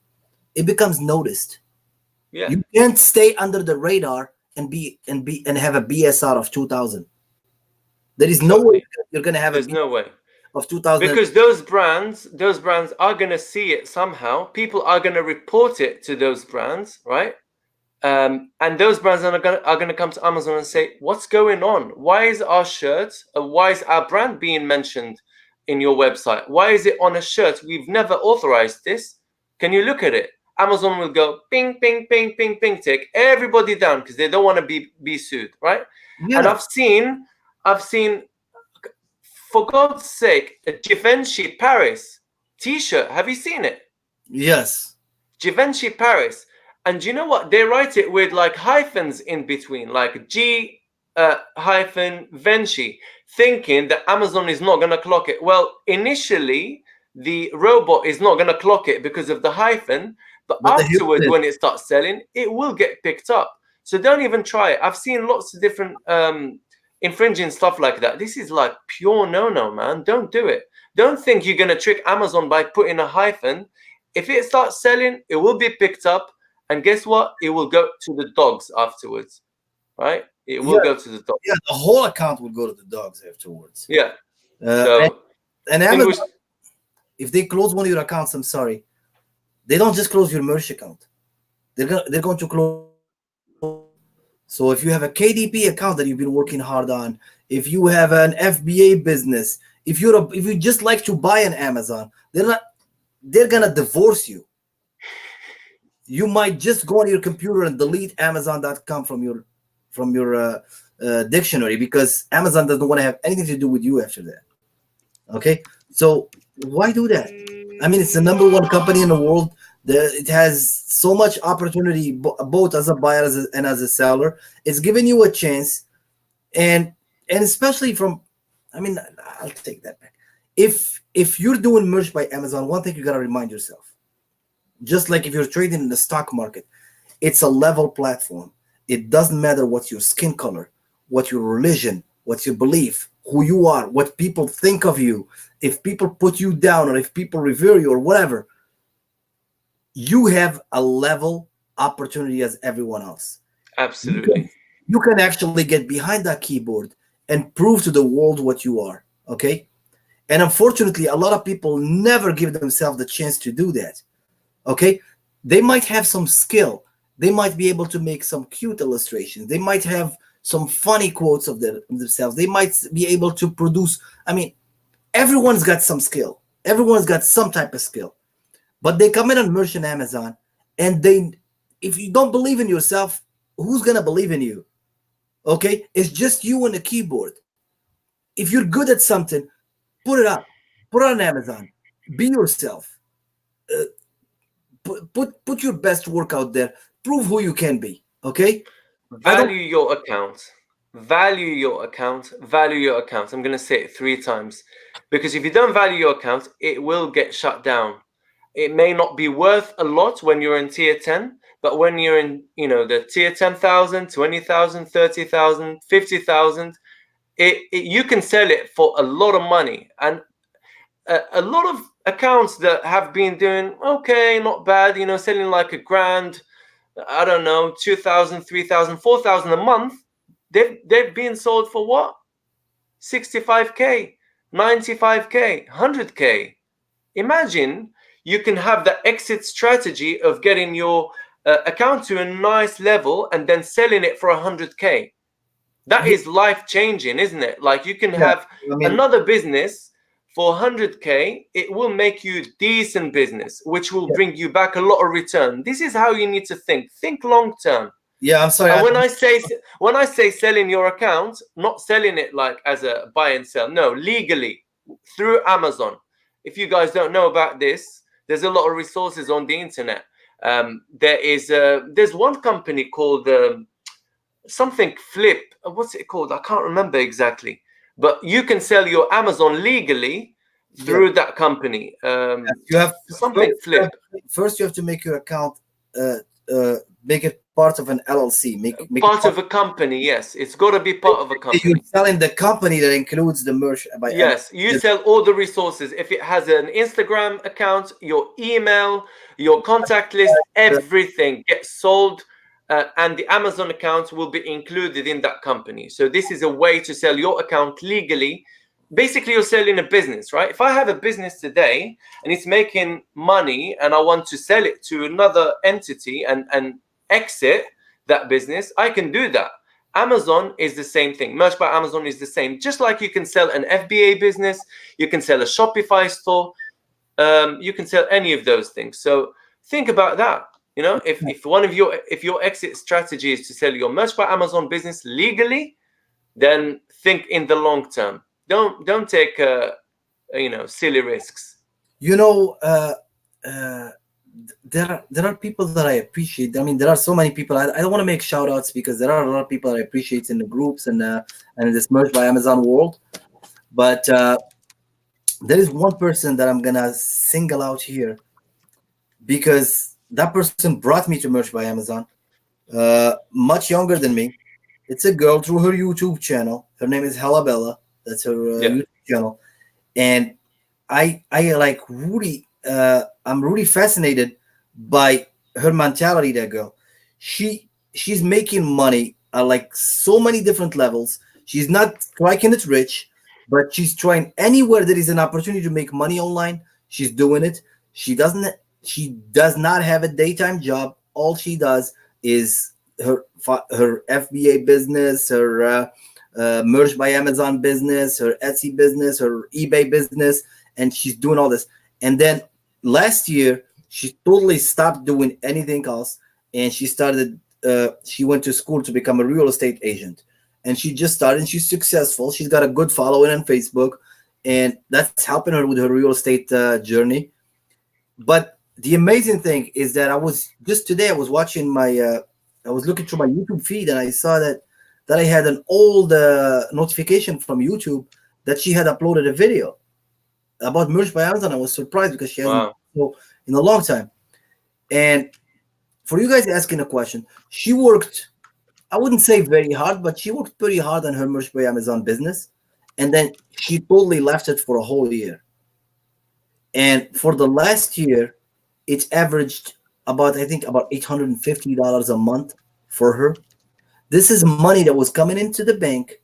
It becomes noticed. Yeah. You can't stay under the radar and have a BSR of 2,000. There is no way you're gonna have. There's no way. Of 2000, because those brands are going to see it somehow. People are going to report it to those brands, right? And those brands are going to come to Amazon and say, what's going on? Why is our shirt, why is our brand being mentioned in your website? Why is it on a shirt? We've never authorized this. Can you look at it? Amazon will go ping, ping, ping, ping, ping, take everybody down because they don't want to be sued, right? Yeah. And I've seen, for God's sake, a Givenchy Paris t-shirt. Have you seen it? Yes. Givenchy Paris. And you know what? They write it with like hyphens in between, like G hyphen Venchy, thinking that Amazon is not going to clock it. Well, initially, the robot is not going to clock it because of the hyphen. But afterwards, when it starts selling, it will get picked up. So don't even try it. I've seen lots of different infringing stuff like that. This is like pure no-no, man. Don't do it. Don't think you're going to trick Amazon by putting a hyphen. If it starts selling, it will be picked up. And guess what? It will go to the dogs afterwards, right? It will go to the dogs. Yeah, the whole account will go to the dogs afterwards. Yeah. And Amazon, if they close one of your accounts, I'm sorry, they don't just close your merch account. They're going to close. So if you have a KDP account that you've been working hard on, if you have an FBA business, if you just like to buy on Amazon, they're gonna divorce you. You might just go on your computer and delete Amazon.com from your dictionary because Amazon doesn't want to have anything to do with you after that. Okay, so why do that? I mean, it's the #1 company in the world. It has so much opportunity, both as a buyer and as a seller. It's giving you a chance, and especially from, I mean, I'll take that back. If you're doing merch by Amazon, one thing you gotta remind yourself, just like if you're trading in the stock market, it's a level platform. It doesn't matter what's your skin color, what your religion, what's your belief, who you are, what people think of you. If people put you down or if people revere you or whatever, you have a level opportunity as everyone else. Absolutely. You can actually get behind that keyboard and prove to the world what you are, okay? And unfortunately, a lot of people never give themselves the chance to do that, okay? They might have some skill. They might be able to make some cute illustrations. They might have some funny quotes of themselves. They might be able to produce, I mean, everyone's got some skill. Everyone's got some type of skill. But they come in on merch on Amazon, and if you don't believe in yourself, who's gonna believe in you? Okay, it's just you and the keyboard. If you're good at something, put it up, put it on Amazon. Be yourself. Put your best work out there. Prove who you can be. Okay. Value your account. Value your account. Value your account. I'm gonna say it 3 times, because if you don't value your account, it will get shut down. It may not be worth a lot when you're in tier 10, but when you're in, the tier 10,000, 20,000, 30,000, 50,000, you can sell it for a lot of money. And a lot of accounts that have been doing okay, not bad, selling like $1,000, I don't know, 2,000, 3,000, 4,000 a month, they've been sold for what? 65K, 95K, 100K. Imagine you can have the exit strategy of getting your account to a nice level and then selling it for 100K. That is life changing, isn't it? Like you can have another business for 100K, it will make you decent business, which will bring you back a lot of return. This is how you need to think. Think long term. Yeah, I'm sorry. And when I say selling your account, not selling it like as a buy and sell, no, legally through Amazon. If you guys don't know about this, there's a lot of resources on the internet. There's one company called something Flip. What's it called? I can't remember exactly. But you can sell your Amazon legally through that company. You have something Flip. First, you have to make your account, make it part of an LLC. Make part of a company. Yes, it's got to be part of a company. You're selling the company that includes the merch. Yes, you sell all the resources. If it has an Instagram account, your email, your contact list, everything gets sold. And the Amazon account will be included in that company. So this is a way to sell your account legally. Basically, you're selling a business, right? If I have a business today and it's making money and I want to sell it to another entity and exit that business, I can do that. Amazon is the same thing. Merch by Amazon is the same. Just like you can sell an FBA business, you can sell a Shopify store, you can sell any of those things. So think about that. You know, if your exit strategy is to sell your merch by Amazon business legally, then think in the long term. Don't take silly risks. You know, there are people that I appreciate. I mean, there are so many people. I don't want to make shout outs because there are a lot of people that I appreciate in the groups and in this merch by Amazon world. But there is one person that I'm gonna single out here because that person brought me to merch by Amazon, much younger than me. It's a girl through her YouTube channel. Her name is Halabella. That's her YouTube channel. And I like really, I'm really fascinated by her mentality, that girl. She's making money at like so many different levels. She's not striking it rich, but she's trying anywhere there is an opportunity to make money online. She's doing it. She does not have a daytime job. All she does is her FBA business, her merch by Amazon business, her Etsy business, her eBay business, and she's doing all this. And then last year, she totally stopped doing anything else, and she started. She went to school to become a real estate agent, and she just started. And she's successful. She's got a good following on Facebook, and that's helping her with her real estate journey. But the amazing thing is that I was watching I was looking through my YouTube feed, and I saw that I had an old notification from YouTube that she had uploaded a video about merch by Amazon. I was surprised because she hasn't in a long time. And for you guys asking a question, she worked, I wouldn't say very hard, but she worked pretty hard on her merch by Amazon business. And then she totally left it for a whole year. And for the last year, it's averaged about $850 a month for her. This is money that was coming into the bank.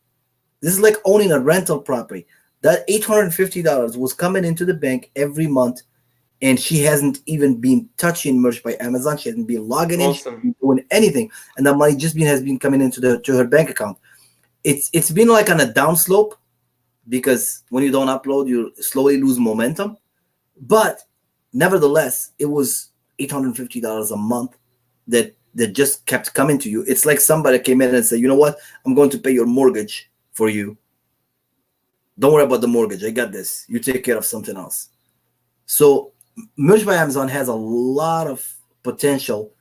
This is like owning a rental property. That $850 was coming into the bank every month, and she hasn't even been touching merch by Amazon. She hasn't been logging in, she hasn't been doing anything, and that money has been coming into to her bank account. It's been like on a downslope because when you don't upload, you slowly lose momentum. But nevertheless, it was $850 a month that just kept coming to you. It's like somebody came in and said, you know what? I'm going to pay your mortgage for you. Don't worry about the mortgage. I got this. You take care of something else. So merch by Amazon has a lot of potential.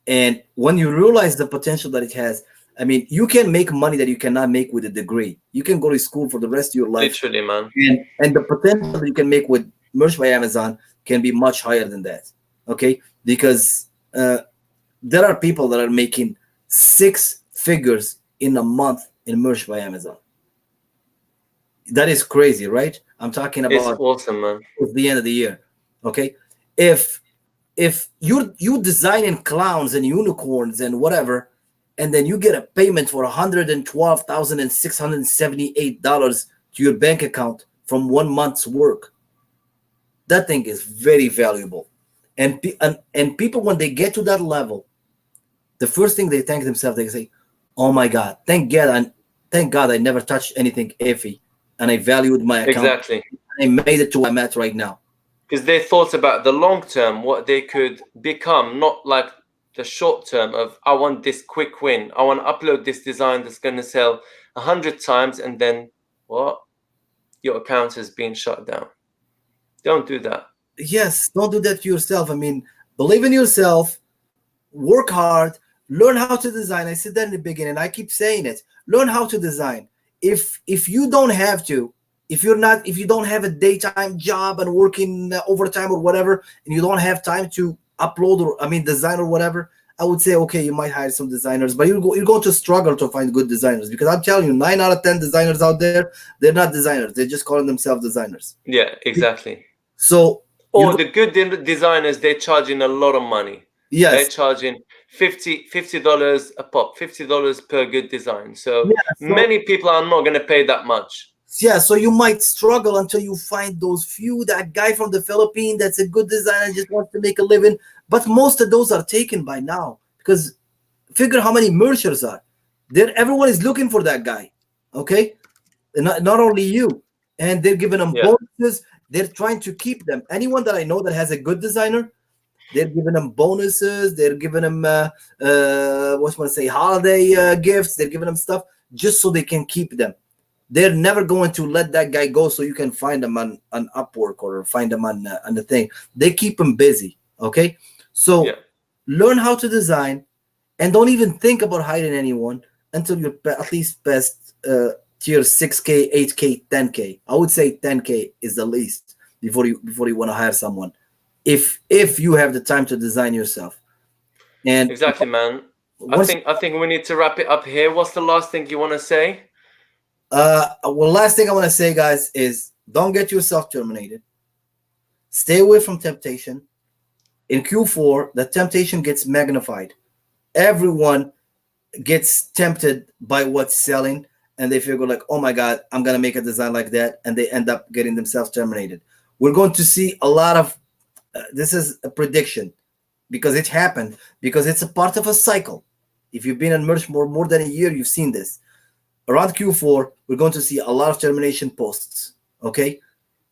And when you realize the potential that it has, I mean, you can make money that you cannot make with a degree. You can go to school for the rest of your life. Literally, man. And the potential that you can make with merch by Amazon can be much higher than that. Okay? Because there are people that are making 6 figures in a month in merch by Amazon. That is crazy, right? I'm talking about it's awesome, man. At the end of the year. Okay? If you designing clowns and unicorns and whatever, and then you get a payment for $112,678 to your bank account from 1 month's work, that thing is very valuable. And people, when they get to that level, the first thing they thank themselves, they say, "Oh my God, thank God I never touched anything iffy, and I valued my account. Exactly. I made it to where I'm at right now. Because they thought about the long term, what they could become, not like the short term of, I want this quick win. I want to upload this design that's going to sell 100 times, and then what? Your account has been shut down. Don't do that. Yes, don't do that to yourself. I mean, believe in yourself, work hard, learn how to design. I said that in the beginning. I keep saying it. Learn how to design. If you don't have to, if you don't have a daytime job and working overtime or whatever, and you don't have time to upload or design or whatever, I would say, okay, you might hire some designers, but you're going to struggle to find good designers, because I'm telling you, 9 out of 10 designers out there, they're not designers. They're just calling themselves designers. Yeah, exactly. So, or the good designers, they're charging a lot of money. Yes, they're charging $50 a pop, $50 per good design. So, many people are not going to pay that much. Yeah, so you might struggle until you find those few, that guy from the Philippines that's a good designer, just wants to make a living. But most of those are taken by now, because figure how many merchants are there. Everyone is looking for that guy, okay? And not only you. And they're giving them bonuses. They're trying to keep them. Anyone that I know that has a good designer, they're giving them bonuses. They're giving them, holiday gifts. They're giving them stuff just so they can keep them. They're never going to let that guy go so you can find them on Upwork or find them on the thing. They keep them busy, okay? So learn how to design, and don't even think about hiring anyone until you're at least past tier 6K, 8K, 10K. I would say 10K is the least before you want to hire someone, if you have the time to design yourself. And exactly, man. I think we need to wrap it up here. What's the last thing you want to say? Last thing I want to say, guys, is don't get yourself terminated. Stay away from temptation. In Q4, the temptation gets magnified. Everyone gets tempted by what's selling, and they figure like, oh my God, I'm going to make a design like that, and they end up getting themselves terminated. We're going to see a lot of, this is a prediction, because it happened, because it's a part of a cycle. If you've been in merch more than a year, you've seen this. Around Q4, we're going to see a lot of termination posts, okay?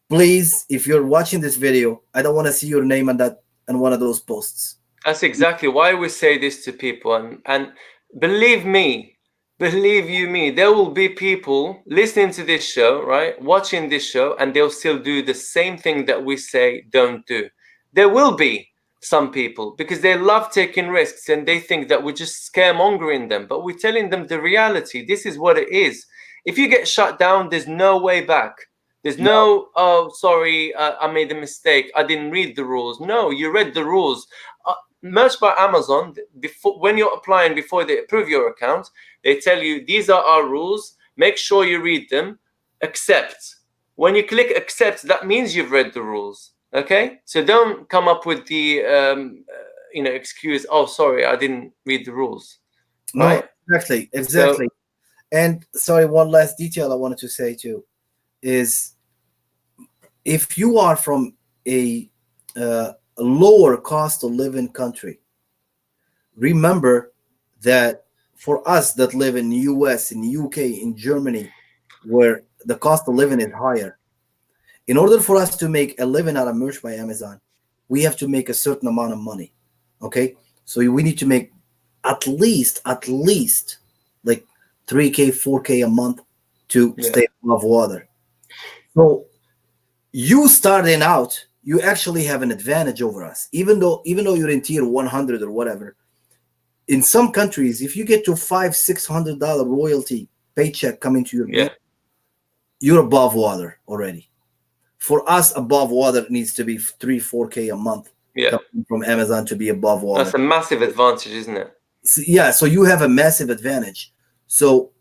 Please, if you're watching this video, I don't want to see your name on one of those posts. That's exactly why we say this to people. And believe me, there will be people listening to this show, right? Watching this show, and they'll still do the same thing that we say don't do. There will be some people, because they love taking risks and they think that we're just scaremongering them, but we're telling them the reality. This is what it is. If you get shut down, there's no way back. There's no, oh, sorry, I made a mistake, I didn't read the rules. No, you read the rules. Merch by Amazon, when you're applying, before they approve your account, they tell you, these are our rules, make sure you read them, accept. When you click accept, that means you've read the rules. Okay, so don't come up with the excuse, oh sorry, I didn't read the rules. Right? No, exactly. So, and sorry, one last detail I wanted to say too is, if you are from a lower cost of living country, remember that for us that live in the US, in the UK, in Germany, where the cost of living is higher, in order for us to make a living out of merch by Amazon, we have to make a certain amount of money, okay? So we need to make at least like 3K, 4K a month to stay above water. So you starting out, you actually have an advantage over us, even though you're in tier 100 or whatever. In some countries, if you get to $500-600 royalty paycheck coming to your bank, you're above water already. For us, above water needs to be 3-4K a month from Amazon to be above water. That's a massive advantage, isn't it? So you have a massive advantage. So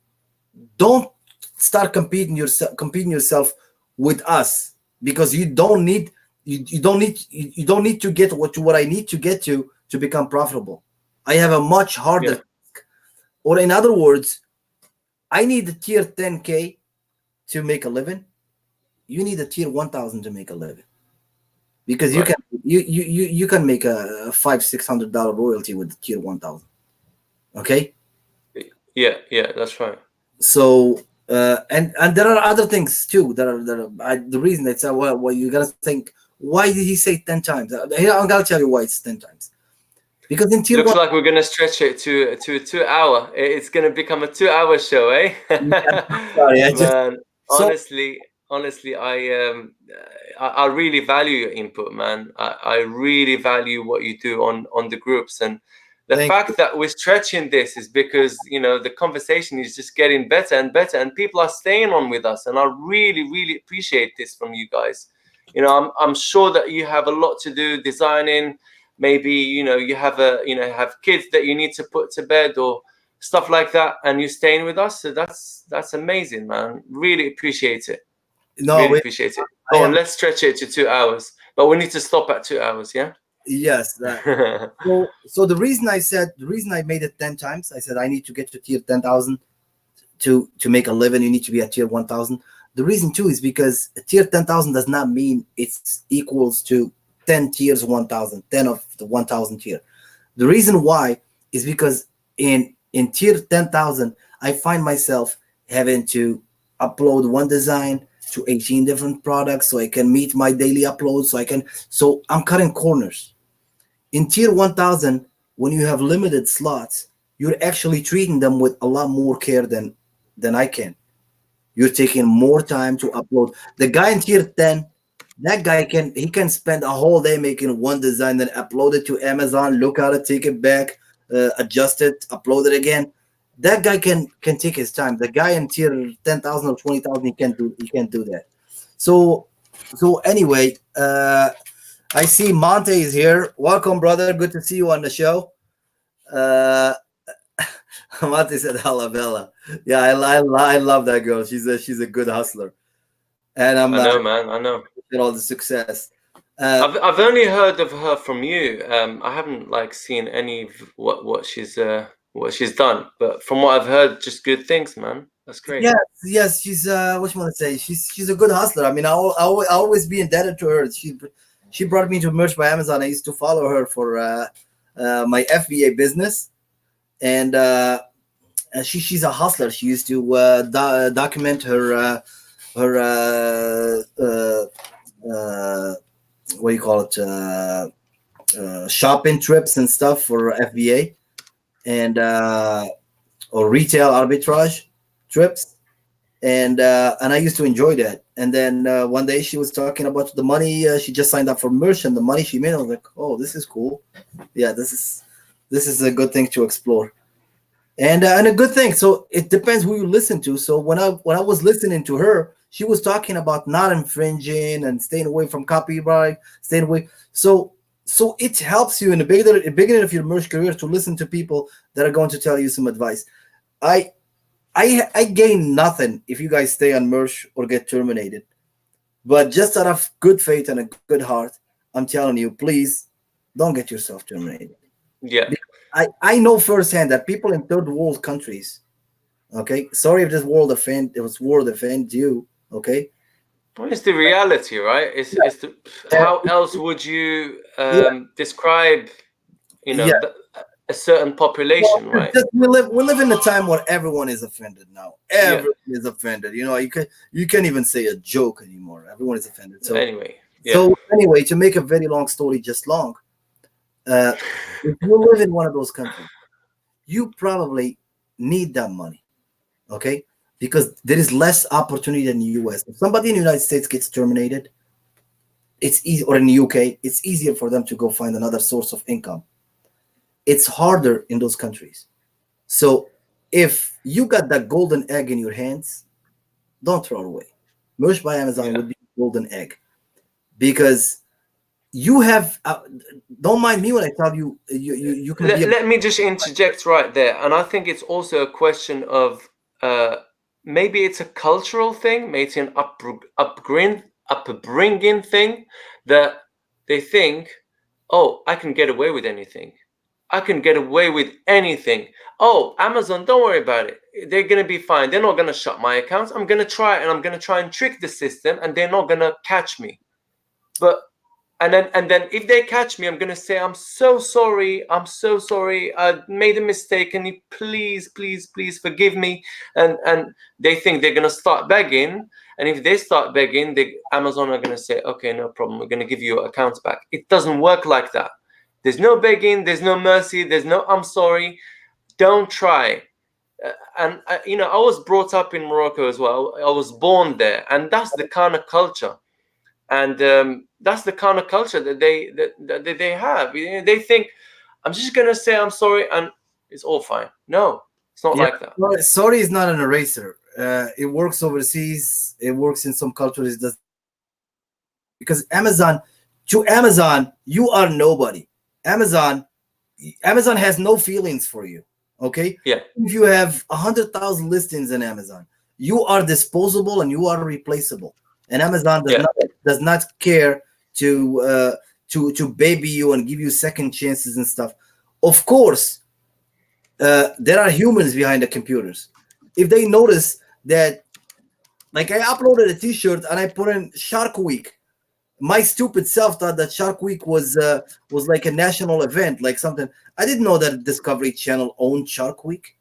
don't start competing yourself with us, because you don't need to get what I need to get to become profitable. I have a much harder task. Or in other words, I need a tier 10K to make a living. You need a tier 1,000 to make a living, because you can make a $500-600 royalty with tier 1,000. Okay. Yeah, that's right. So And there are other things too the reason they say, well, you gotta think, why did he say 10 times? Here, I'm gonna tell you why it's 10 times. Because in tier Looks 1, like we're gonna stretch it to a 2 hour. It's gonna become a 2 hour show, eh? sorry, I just Man, so honestly, I really value your input, man. I really value what you do on the groups, and the thank fact that we're stretching this is because the conversation is just getting better and better, and people are staying on with us, and I really appreciate this from you guys. I'm sure that you have a lot to do designing. Maybe you have kids that you need to put to bed or stuff like that, and you're staying with us. So that's amazing, man. Really appreciate it. no, Really appreciate it. I Go on, am, let's stretch it to 2 hours, but we need to stop at 2 hours. Yeah. yes. So the reason I made it 10 times, I said I need to get to tier 10,000 to make a living. You need to be at tier 1,000. The reason too is because tier 10,000 does not mean it's equals to 10 tiers 1,000, 10 of the 1,000 tier. The reason why is because in tier 10,000, I find myself having to upload one design to 18 different products so I can meet my daily uploads. So I'm cutting corners. In tier 1,000, when you have limited slots, you're actually treating them with a lot more care than I can. You're taking more time to upload. The guy in tier 10, that guy can spend a whole day making one design, then upload it to Amazon, look at it, take it back, adjust it, upload it again. That guy can take his time. The guy in tier 10,000 or 20,000, he can't do that. So anyway, I see Monte is here. Welcome, brother. Good to see you on the show. Uh, Monte said, "Hello, Bella." Yeah, I love that girl. She's a good hustler, and I'm I know, man. I know. all the success. I've only heard of her from you. I haven't seen any of what she's done, but from what I've heard, just good things, man. That's great. Yes, she's what you want to say? She's a good hustler. I mean, I always be indebted to her. She brought me to Merch by Amazon. I used to follow her for my FBA business, and she's a hustler. She used to document her what do you call it? Shopping trips and stuff for FBA and or retail arbitrage trips, and I used to enjoy that. And then one day she was talking about the money she just signed up for Merch and the money she made. I was like, oh, this is cool. Yeah, this is a good thing to explore, and a good thing. So it depends who you listen to. So when I was listening to her, she was talking about not infringing and staying away from copyright, staying away. So it helps you in the beginning of your Merch career to listen to people that are going to tell you some advice. I gain nothing if you guys stay on Merch or get terminated. But just out of good faith and a good heart, I'm telling you, please don't get yourself terminated. Yeah. I know firsthand that people in third world countries, okay, sorry if this world offends you, okay? Well, it's the reality, right? How else would you describe, Yeah. a certain population, right? We live in a time where everyone is offended now. Everyone is offended. You can't even say a joke anymore. Everyone is offended. So anyway, to make a very long story just long, if you live in one of those countries, you probably need that money, okay? Because there is less opportunity than the US. If somebody in the United States gets terminated, it's easy, or in the UK, it's easier for them to go find another source of income. It's harder in those countries. So if you got that golden egg in your hands, don't throw it away. Merch by Amazon would be a golden egg, because you have don't mind me when I tell you you can let me just interject right there, and I think it's also a question of maybe it's a cultural thing, maybe it's an upbringing thing, that they think, oh, I can get away with anything. I can get away with anything. Oh, Amazon, don't worry about it. They're going to be fine. They're not going to shut my accounts. I'm going to try, and I'm going to try and trick the system, and they're not going to catch me. But And then if they catch me, I'm gonna say, I'm so sorry. I'm so sorry. I made a mistake. Can you please, please, please forgive me? And they think they're gonna start begging. And if they start begging, Amazon are gonna say, okay, no problem. We're gonna give you your accounts back. It doesn't work like that. There's no begging. There's no mercy. There's no I'm sorry. Don't try. And you know, I was brought up in Morocco as well. I was born there, and that's the kind of culture. And that's the kind of culture that they have. You know, they think, I'm just gonna say I'm sorry and it's all fine. No, it's not like that. Sorry is not an eraser. It works overseas. It works in some cultures. It does, because to Amazon, you are nobody. Amazon has no feelings for you. Okay. Yeah. If you have 100,000 listings in Amazon, you are disposable and you are replaceable. And Amazon does not care to baby you and give you second chances and stuff. Of course, there are humans behind the computers. If they notice that, like, I uploaded a T-shirt and I put in Shark Week, my stupid self thought that Shark Week was like a national event, like something. I didn't know that Discovery Channel owned Shark Week.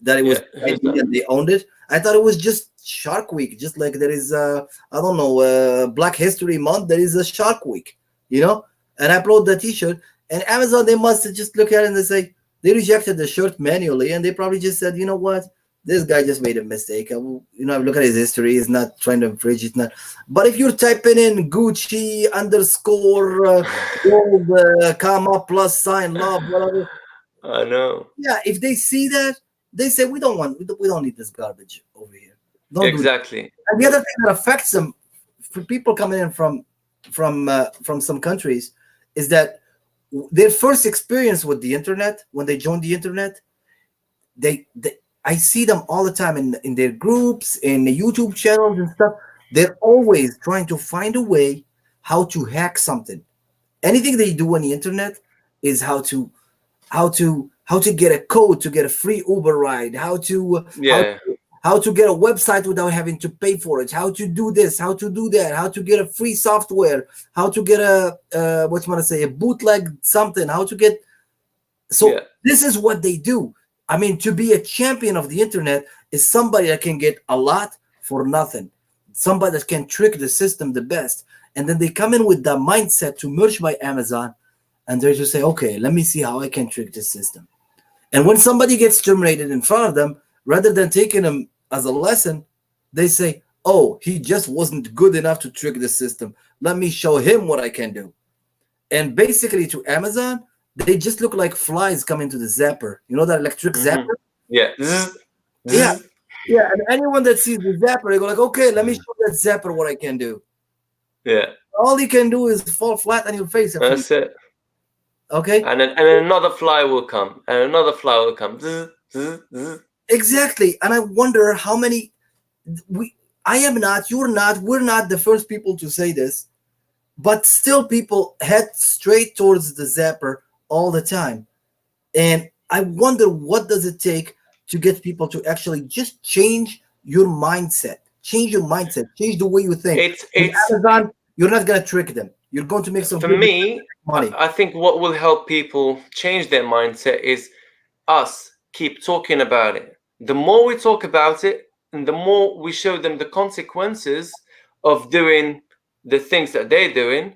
That it was they owned it. I thought it was just Shark Week, just like there is I don't know, Black History Month. There is a Shark Week, you know. And I upload the T-shirt, and Amazon, they must have just look at it and they say they rejected the shirt manually, and they probably just said, you know what, this guy just made a mistake. You know, look at his history. He's not trying to infringe it. Not. But if you're typing in Gucci _ gold, comma, plus sign, love, whatever. I know. Yeah, if they see that, they say we don't need this garbage over here. Don't exactly. Do it. And the other thing that affects them, for people coming in from some countries, is that their first experience with the internet, when they join the internet, I see them all the time in their groups, in the YouTube channels and stuff. They're always trying to find a way how to hack something. Anything they do on the internet is how to get a code to get a free Uber ride, how to get a website without having to pay for it, how to do this, how to do that, how to get a free software, how to get a bootleg something, how to get. So this is what they do. I mean, to be a champion of the internet is somebody that can get a lot for nothing, somebody that can trick the system the best. And then they come in with the mindset to merge by Amazon, and they just say, okay, let me see how I can trick the system. And when somebody gets terminated in front of them, rather than taking them as a lesson, they say, oh, he just wasn't good enough to trick the system. Let me show him what I can do. And basically to Amazon, they just look like flies coming to the zapper. You know that electric zapper? Yeah. Yeah. And anyone that sees the zapper, they go like, okay, let me show that zapper what I can do. Yeah. All he can do is fall flat on your face. That's it. Okay. And then another fly will come, and another fly will come. Exactly. And I wonder how many you're not, we're not the first people to say this, but still people head straight towards the zapper all the time. And I wonder, what does it take to get people to actually just change your mindset, change the way you think. It's Amazon, you're not going to trick them. You're going to make some money. I think what will help people change their mindset is us keep talking about it. The more we talk about it, and the more we show them the consequences of doing the things that they're doing,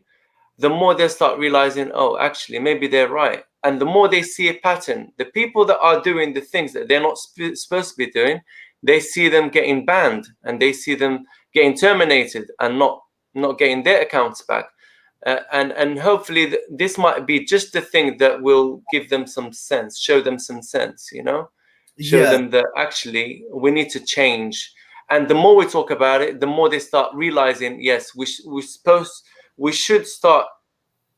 the more they start realizing, oh, actually, maybe they're right. And the more they see a pattern, the people that are doing the things that they're not supposed to be doing, they see them getting banned, and they see them getting terminated and not getting their accounts back. And hopefully this might be just the thing that will give them some sense, show them some sense, you know, show them that actually we need to change. And the more we talk about it, the more they start realizing, yes, we should start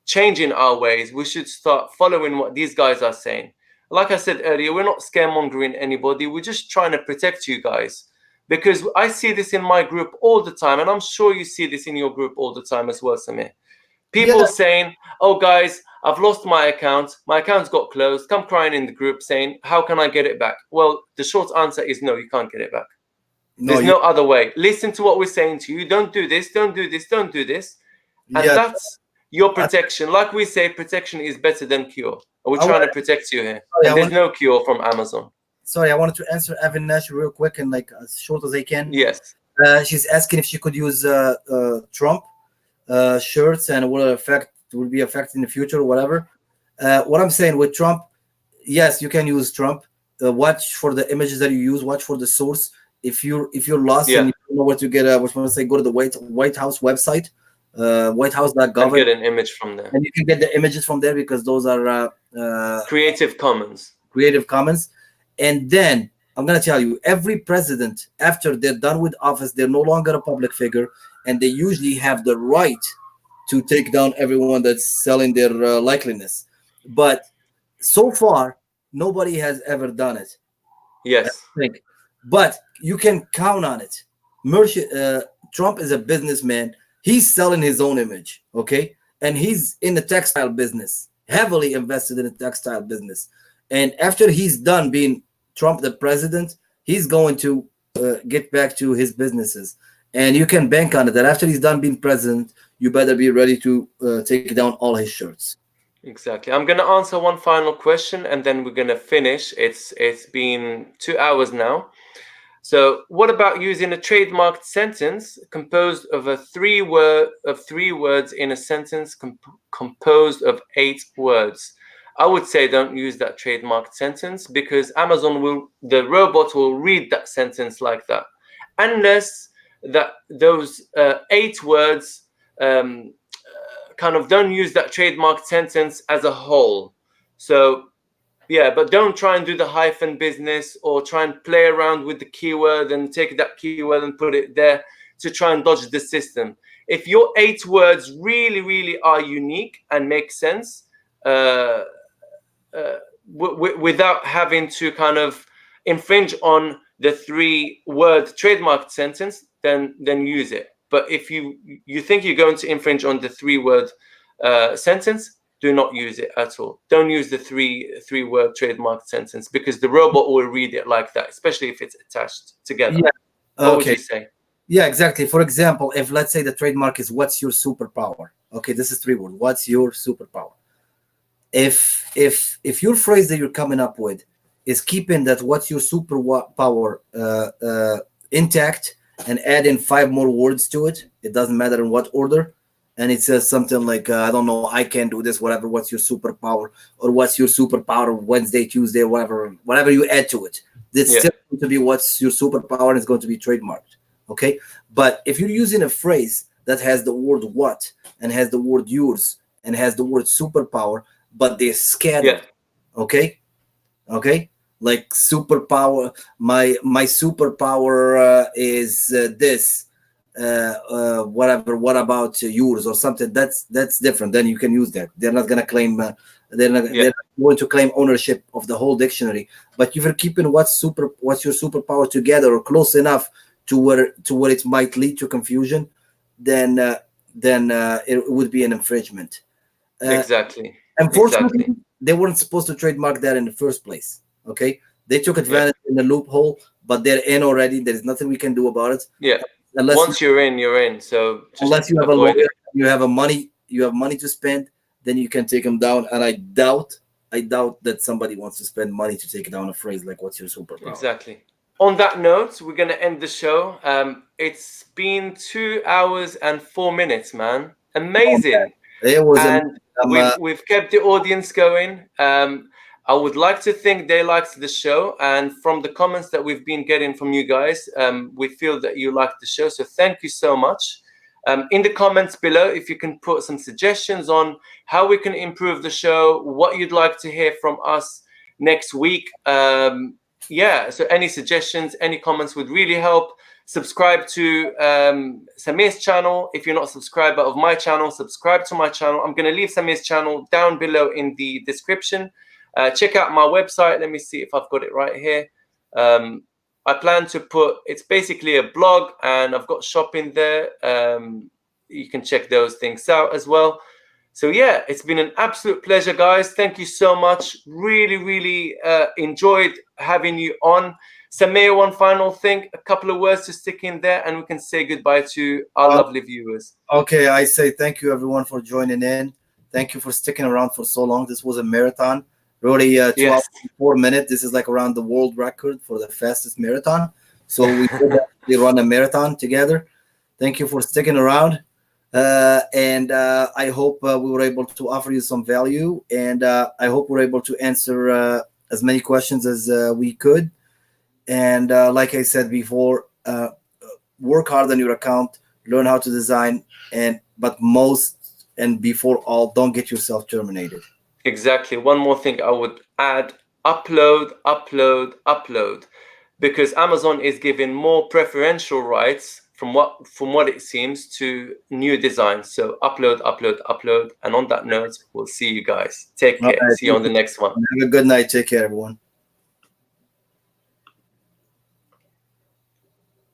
changing our ways. We should start following what these guys are saying. Like I said earlier, we're not scaremongering anybody. We're just trying to protect you guys, because I see this in my group all the time, and I'm sure you see this in your group all the time as well, Samir. People saying, oh, guys, I've lost my account. My account's got closed. Come crying in the group saying, how can I get it back? Well, the short answer is no, you can't get it back. There's no other way. Listen to what we're saying to you. Don't do this. Don't do this. Don't do this. And your protection. Like we say, protection is better than cure. We're trying to protect you here. Sorry, And there's no cure from Amazon. Sorry, I wanted to answer Evan Nash real quick and like as short as I can. Yes. She's asking if she could use Trump shirts and will be affected in the future or whatever. What I'm saying with Trump, yes, you can use Trump. Watch for the images that you use. Watch for the source. If you're lost and you don't know where to get, go to the White House website, whitehouse.gov, and get an image from there. And you can get the images from there because those are Creative Commons. Creative Commons. And then I'm gonna tell you, every president, after they're done with office, they're no longer a public figure, and they usually have the right to take down everyone that's selling their likeliness. But so far, nobody has ever done it. Yes. But you can count on it. Trump is a businessman. He's selling his own image, okay? And he's in the textile business, heavily invested in the textile business. And after he's done being Trump the president, he's going to get back to his businesses. And you can bank on it that after he's done being president, you better be ready to take down all his shirts. Exactly. I'm going to answer one final question and then we're going to finish. It's been 2 hours now. So what about using a trademarked sentence composed of three words in a sentence composed of 8 words? I would say don't use that trademarked sentence because the robot will read that sentence like that, unless those 8 words kind of don't use that trademarked sentence as a whole. So yeah, but don't try and do the hyphen business or try and play around with the keyword and take that keyword and put it there to try and dodge the system. If your 8 words really, really are unique and make sense, without having to kind of infringe on the 3-word trademarked sentence, then use it. But if you think you're going to infringe on the 3-word sentence, do not use it at all. Don't use the 3-word trademarked sentence because the robot will read it like that, especially if it's attached together. Yeah. What would you say? Yeah, exactly. For example, if let's say the trademark is "What's your superpower?" Okay, this is 3 words. What's your superpower? If your phrase that you're coming up with is keeping that "What's your superpower" intact and add in 5 more words to it, it doesn't matter in what order. And it says something like, I don't know, I can do this, whatever, what's your superpower, or what's your superpower Wednesday, Tuesday, whatever you add to it. This still going to be what's your superpower and it's going to be trademarked. Okay. But if you're using a phrase that has the word what and has the word yours and has the word superpower, but they're scattered. Okay. Like superpower, my superpower is this. Whatever. What about yours or something? That's different. Then you can use that. They're not gonna claim. They're not going to claim ownership of the whole dictionary. But if you're keeping what's your superpower together or close enough to where it might lead to confusion, then it would be an infringement. Exactly. Unfortunately, they weren't supposed to trademark that in the first place. Okay, they took advantage in the loophole, but they're in already. There's nothing we can do about it. Yeah. Once you're in, you're in. So unless you have a lawyer, you have money to spend, then you can take them down. And I doubt that somebody wants to spend money to take down a phrase like "What's your superpower?" Exactly. On that note, we're gonna end the show. It's been 2 hours and 4 minutes, man. Amazing. It was, and we've kept the audience going. I would like to think they liked the show, and from the comments that we've been getting from you guys, we feel that you liked the show. So thank you so much. In the comments below, if you can put some suggestions on how we can improve the show, what you'd like to hear from us next week. So any suggestions, any comments would really help. Subscribe to Samir's channel. If you're not a subscriber of my channel, subscribe to my channel. I'm going to leave Samir's channel down below in the description. Check out my website. Let me see if I've got it right here. I plan to it's basically a blog and I've got shopping there. You can check those things out as well. So yeah, it's been an absolute pleasure, guys. Thank you so much. Really, really enjoyed having you on. Samir, one final thing, a couple of words to stick in there, and we can say goodbye to our lovely viewers. Okay, I say thank you everyone for joining in. Thank you for sticking around for so long. This was a marathon. Really, 2 hours and 4 minutes. This is like around the world record for the fastest marathon. So we did actually run a marathon together. Thank you for sticking around. And I hope we were able to offer you some value. And I hope we're able to answer as many questions as we could. And like I said before, work hard on your account, learn how to design, but most and before all, don't get yourself terminated. Exactly. One more thing I would add, upload, upload, upload, because Amazon is giving more preferential rights from what it seems to new designs. So upload, upload, upload. And on that note, we'll see you guys. Take care. See you on the next one. Have a good night. Take care, everyone.